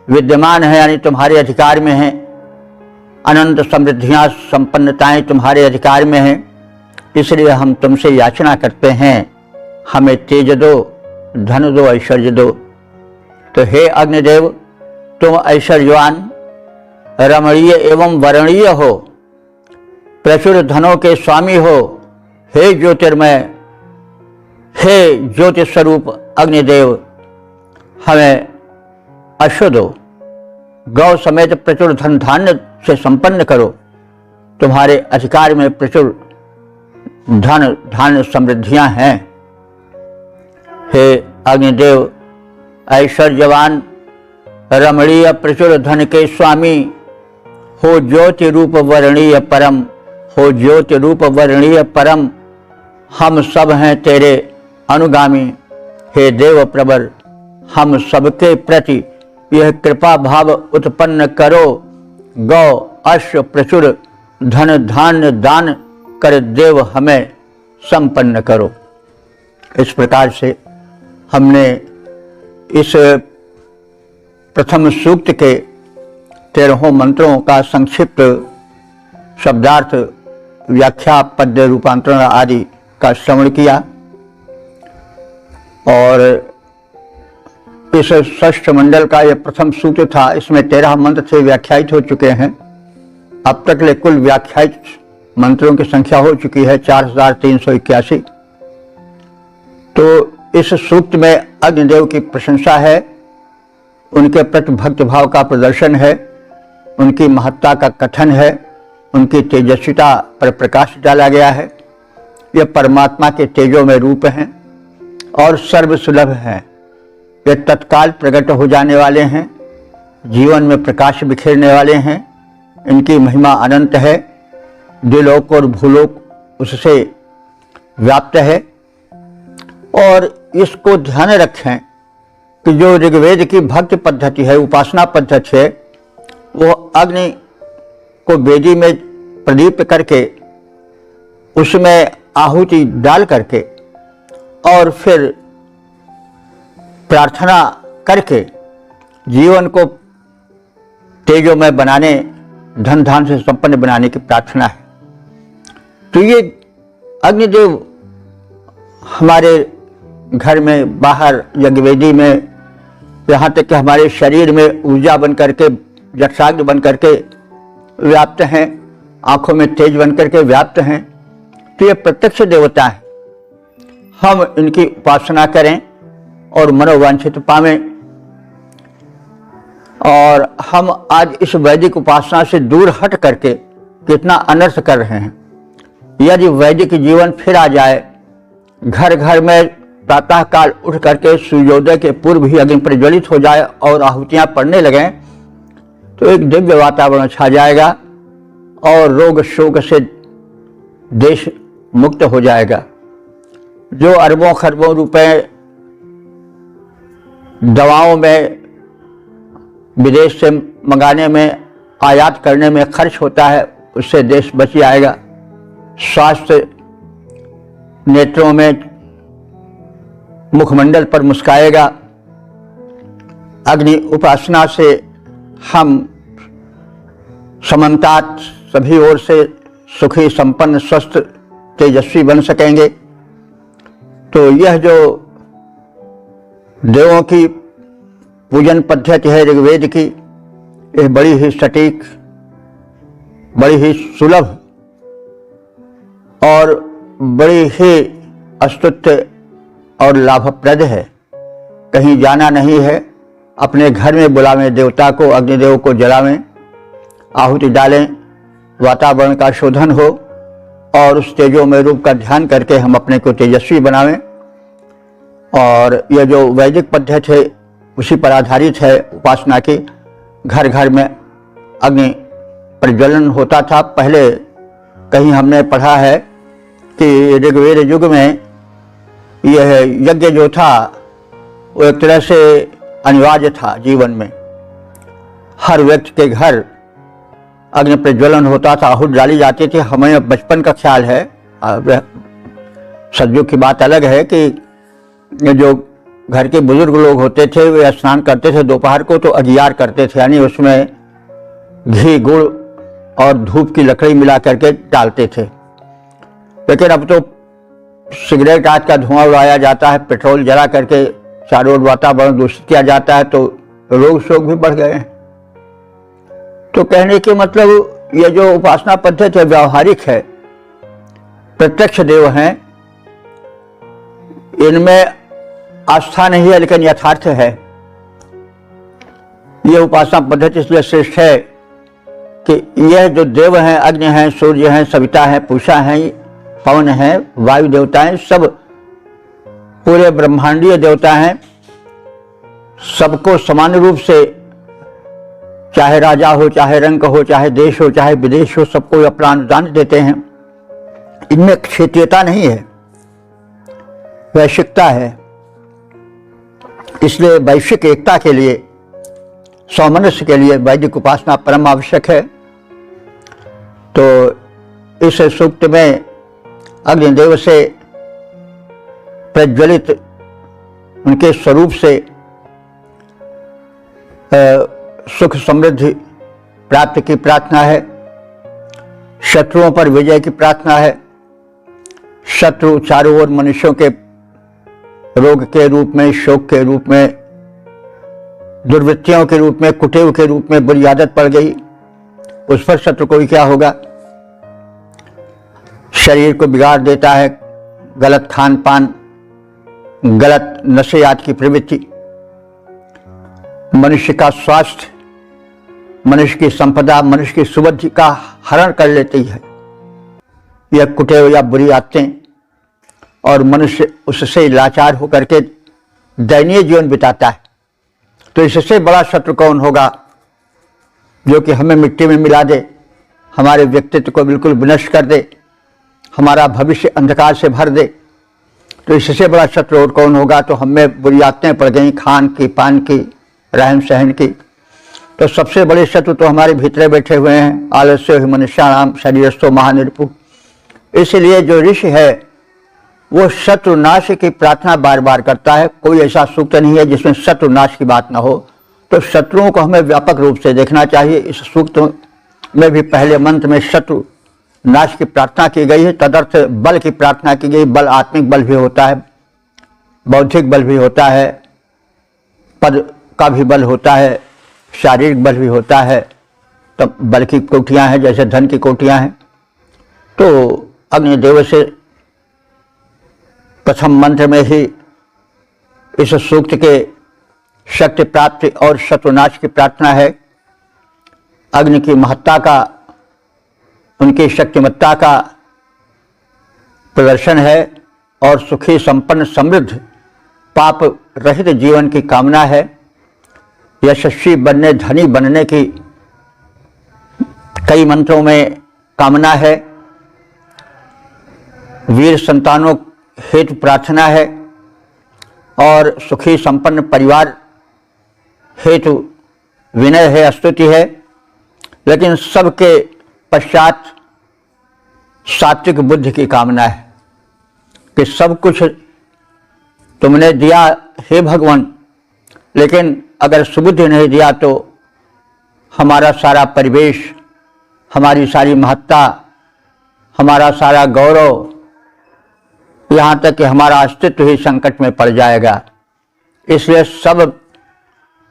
विद्यमान है, यानी तुम्हारे अधिकार में है। अनंत समृद्धियां, संपन्नताएं तुम्हारे अधिकार में हैं। इसलिए हम तुमसे याचना करते हैं, हमें तेज दो, धन दो, ऐश्वर्य दो। तो हे अग्निदेव, तुम ऐश्वर्यवान, रमणीय एवं वर्णीय हो, प्रचुर धनों के स्वामी हो। हे ज्योतिर्मय, हे ज्योति स्वरूप अग्निदेव, हमें अश्व दो, गौ समेत प्रचुर धन धान्य से संपन्न करो। तुम्हारे अधिकार में प्रचुर धन धान्य समृद्धियां हैं। हे अग्निदेव, ऐश्वर्यवान, रमणीय, प्रचुर धन के स्वामी हो, ज्योति रूप वर्णीय परम, हो ज्योति रूप वर्णीय परम, हम सब हैं तेरे अनुगामी। हे देव प्रवर, हम सबके प्रति यह कृपा भाव उत्पन्न करो। गौ अश्व प्रचुर धन धान्य दान कर देव हमें संपन्न करो। इस प्रकार से हमने इस प्रथम सूक्त के 13 मंत्रों का संक्षिप्त शब्दार्थ, व्याख्या, पद्य रूपांतरण आदि का श्रवण किया और इस षष्ठ मंडल का यह प्रथम सूत्र था। इसमें 13 मंत्र से व्याख्यायित हो चुके हैं। अब तक ले कुल व्याख्यायित मंत्रों की संख्या हो चुकी है 4381। तो इस सूक्त में अग्निदेव की प्रशंसा है, उनके प्रति भक्त भाव का प्रदर्शन है, उनकी महत्ता का कथन है, उनकी तेजस्विता पर प्रकाश डाला गया है। ये परमात्मा के तेजों में रूप हैं और सर्वसुलभ हैं। ये तत्काल प्रकट हो जाने वाले हैं, जीवन में प्रकाश बिखेरने वाले हैं। इनकी महिमा अनंत है, द्विलोक और भूलोक उससे व्याप्त है। और इसको ध्यान रखें कि जो ऋग्वेद की भक्ति पद्धति है, उपासना पद्धति है, वो अग्नि को वेदी में प्रदीप्त करके उसमें आहुति डाल करके और फिर प्रार्थना करके जीवन को तेजोमय बनाने, धन धान से संपन्न बनाने की प्रार्थना है। तो ये अग्निदेव हमारे घर में, बाहर, यज्ञवेदी में, यहाँ तक कि हमारे शरीर में ऊर्जा बन करके, जठराग्नि बन करके व्याप्त हैं, आंखों में तेज बन करके व्याप्त हैं। तो ये प्रत्यक्ष देवता हैं। हम इनकी उपासना करें और मनोवांछित पावें। और हम आज इस वैदिक उपासना से दूर हट करके कितना अनर्थ कर रहे हैं। यदि वैदिक जीवन फिर आ जाए, घर घर में प्रातः काल उठ करके सूर्योदय के पूर्व ही अग्नि प्रज्वलित हो जाए और आहुतियां पड़ने लगें, तो एक दिव्य वातावरण छा जाएगा और रोग शोक से देश मुक्त हो जाएगा। जो अरबों खरबों रुपए दवाओं में, विदेश से मंगाने में, आयात करने में खर्च होता है, उससे देश बच जाएगा। स्वास्थ्य, नेत्रों में, मुखमंडल पर मुस्काएगा। अग्नि उपासना से हम समन्तात सभी ओर से सुखी, संपन्न, स्वस्थ, तेजस्वी बन सकेंगे। तो यह जो देवों की पूजन पद्धति है ऋग्वेद की, यह बड़ी ही सटीक, बड़ी ही सुलभ और बड़ी ही स्तुत्य और लाभप्रद है। कहीं जाना नहीं है, अपने घर में बुलावें देवता को, अग्निदेव को जलावें, आहुति डालें, वातावरण का शोधन हो और उस तेजोमय रूप का ध्यान करके हम अपने को तेजस्वी बनावें। और यह जो वैदिक पद्धति है उसी पर आधारित है उपासना की। घर घर में अग्नि प्रज्वलन होता था। पहले कहीं हमने पढ़ा है कि ऋग्वेद युग में यह यज्ञ जो था वो एक तरह से अनिवार्य था जीवन में। हर व्यक्ति के घर अग्नि प्रज्वलन होता था, आहुति डाली जाती थी। हमें बचपन का ख्याल है, सदियों की बात अलग है, कि जो घर के बुजुर्ग लोग होते थे वे स्नान करते थे दोपहर को तो अगियार करते थे, यानी उसमें घी, गुड़ और धूप की लकड़ी मिला करके डालते थे। लेकिन अब तो सिगरेट आदि का धुआं उड़ाया जाता है, पेट्रोल जला करके चारों ओर वातावरण दूषित किया जाता है, तो रोग शोक भी बढ़ गए हैं। तो कहने के मतलब ये जो उपासना पद्धति है व्यावहारिक है, प्रत्यक्ष देव हैं, इनमें आस्था नहीं है लेकिन यथार्थ है। यह उपासना पद्धति इसलिए श्रेष्ठ है कि यह जो देव हैं, अग्नि हैं, सूर्य हैं, सविता हैं, पूषा हैं, पवन हैं, वायु देवता हैं, सब पूरे ब्रह्मांडीय देवता हैं। सबको समान रूप से, चाहे राजा हो, चाहे रंग हो, चाहे देश हो, चाहे विदेश हो, सबको अपना अनुदान देते हैं। इनमें क्षेत्रीयता नहीं है, वैश्विकता है। इसलिए वैश्विक एकता के लिए, सामंजस्य के लिए वैदिक उपासना परम आवश्यक है। तो इस सूक्त में अग्निदेव से प्रज्वलित उनके स्वरूप से सुख समृद्धि प्राप्ति की प्रार्थना है, शत्रुओं पर विजय की प्रार्थना है। शत्रु चारों ओर मनुष्यों के रोग के रूप में, शोक के रूप में, दुर्वृत्तियों के रूप में, कुटेव के रूप में बुरी आदत पड़ गई, उस पर शत्रु को क्या होगा? शरीर को बिगाड़ देता है, गलत खान पान, गलत नशे आदि की प्रवृत्ति, मनुष्य का स्वास्थ्य, मनुष्य की संपदा, मनुष्य की सुबुद्धि का हरण कर लेती है यह कुटेव या बुरी आदतें, और मनुष्य उससे लाचार होकर के दयनीय जीवन बिताता है। तो इससे बड़ा शत्रु कौन होगा जो कि हमें मिट्टी में मिला दे, हमारे व्यक्तित्व को बिल्कुल विनष्ट कर दे, हमारा भविष्य अंधकार से भर दे। तो इससे बड़ा शत्रु और कौन होगा? तो हमें बुरी आदतें पड़ गई, खान की, पान की, रहन सहन की। तो सबसे बड़े शत्रु तो हमारे भीतर बैठे हुए हैं। आलस्य ही मनुष्याणाम शरीरस्थो महानिर्पु। इसलिए जो ऋषि है वो शत्रु नाश की प्रार्थना बार बार करता है। कोई ऐसा सूक्त नहीं है जिसमें शत्रु नाश की बात ना हो। तो शत्रुओं को हमें व्यापक रूप से देखना चाहिए। इस सूक्त में भी पहले मंत्र में शत्रु नाश की प्रार्थना की गई है, तदर्थ बल की प्रार्थना की गई। बल आत्मिक बल भी होता है, बौद्धिक बल भी होता है, पद का भी बल होता है, शारीरिक बल भी होता है। तब बल की कोटियां हैं, जैसे धन की कोटियां हैं। तो अग्निदेव से प्रथम मंत्र में ही इस सूक्त के शक्ति प्राप्ति और शत्रुनाश की प्रार्थना है। अग्नि की महत्ता का, उनकी शक्तिमत्ता का प्रदर्शन है और सुखी, संपन्न, समृद्ध, पाप रहित जीवन की कामना है। यशस्वी बनने, धनी बनने की कई मंत्रों में कामना है। वीर संतानों हेतु प्रार्थना है और सुखी संपन्न परिवार हेतु विनय है, स्तुति है। लेकिन सबके पश्चात सात्विक बुद्धि की कामना है कि सब कुछ तुमने दिया हे भगवान, लेकिन अगर सुबुद्धि नहीं दिया तो हमारा सारा परिवेश, हमारी सारी महत्ता, हमारा सारा गौरव, यहाँ तक कि हमारा अस्तित्व ही संकट में पड़ जाएगा। इसलिए सब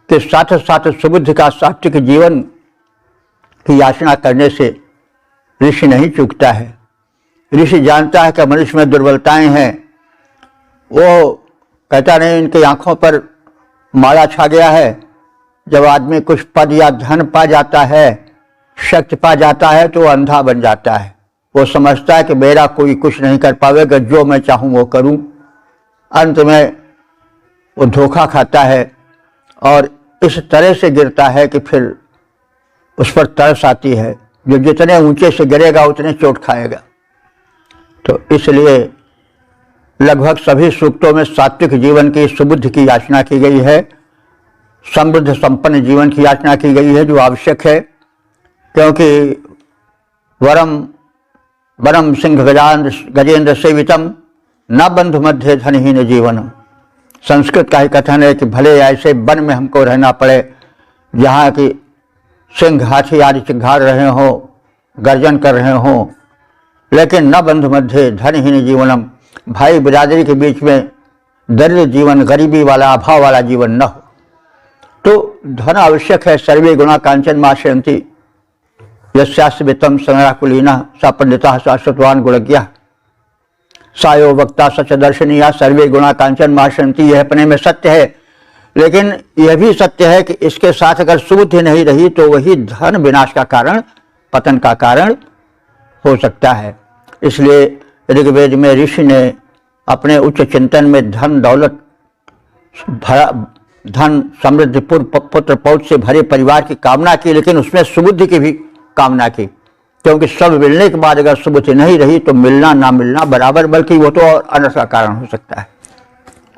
के साथ साथ सुबुद्धि का सात्विक जीवन की याचना करने से ऋषि नहीं चूकता है। ऋषि जानता है कि मनुष्य में दुर्बलताएं हैं। वो कहता नहीं इनकी आंखों पर माला छा गया है। जब आदमी कुछ पद या धन पा जाता है, शक्ति पा जाता है, तो वो अंधा बन जाता है। वो समझता है कि मेरा कोई कुछ नहीं कर पाएगा, जो मैं चाहूँ वो करूँ। अंत में वो धोखा खाता है और इस तरह से गिरता है कि फिर उस पर तरस आती है। जो जितने ऊंचे से गिरेगा उतने चोट खाएगा। तो इसलिए लगभग सभी सूक्तों में सात्विक जीवन की, सुबुद्धि की याचना की गई है, समृद्ध संपन्न जीवन की याचना की गई है, जो आवश्यक है। क्योंकि वरम सिंह गजेंद्र सेवितम न बंधु मध्य धनहीन जीवनम। संस्कृत का ही कथन है कि भले ऐसे वन में हमको रहना पड़े जहाँ की सिंह हाथी आदि चिंघाड़ रहे हों, गर्जन कर रहे हों, लेकिन न बंधु मध्य धनहीन जीवनम, भाई बिरादरी के बीच में दरिद्र जीवन, गरीबी वाला, अभाव वाला जीवन न हो। तो धन आवश्यक है। सर्वे गुणा कांचन माशयन्ति यस्यास्य वित्तं संग्राकुलीना सा पंडिता शाश्वतवान गुणज्ञ सायो वक्ता सच दर्शनीया सर्वे गुणा कांचन माशयन्ति। यह अपने में सत्य है, लेकिन यह भी सत्य है कि इसके साथ अगर सुबुद्धि नहीं रही तो वही धन विनाश का कारण, पतन का कारण हो सकता है। इसलिए ऋग्वेद में ऋषि ने अपने उच्च चिंतन में धन दौलत भरा, धन समृद्धि पुत्र पौत्र से भरे परिवार की कामना की, लेकिन उसमें सुबुद्धि की भी कामना की। क्योंकि सब मिलने के बाद अगर सुबुद्धि नहीं रही तो मिलना ना मिलना बराबर, बल्कि वो तो और अनर्थ का कारण हो सकता है।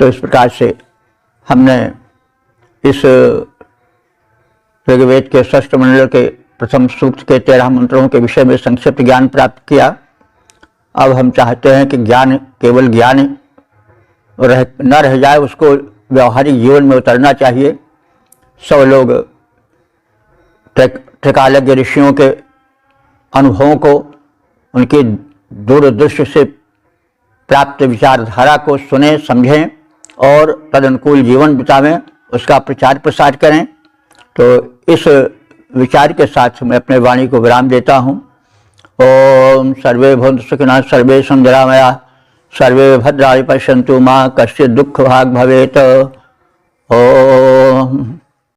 तो इस प्रकार से हमने इस ऋग्वेद के षष्ठ मंडल के प्रथम सूक्त के 13 मंत्रों के विषय में संक्षिप्त ज्ञान प्राप्त किया। अब हम चाहते हैं कि ज्ञान केवल ज्ञान न रह जाए, उसको व्यवहारिक जीवन में उतरना चाहिए। सब लोग त्रिकालज्ञ ऋषियों के अनुभवों को, उनकी दूरदृष्टि से प्राप्त विचारधारा को सुने, समझें और तदनुकूल जीवन बितावें, उसका प्रचार प्रसार करें। तो इस विचार के साथ मैं अपने वाणी को विराम देता हूँ। ओम सर्वे भवन्तु सुखिनः, सर्वे सन्तु निरामयाः, सर्वे भद्राणि पश्यन्तु मा कश्चित् दुःखभाग् भवेत्। ओम।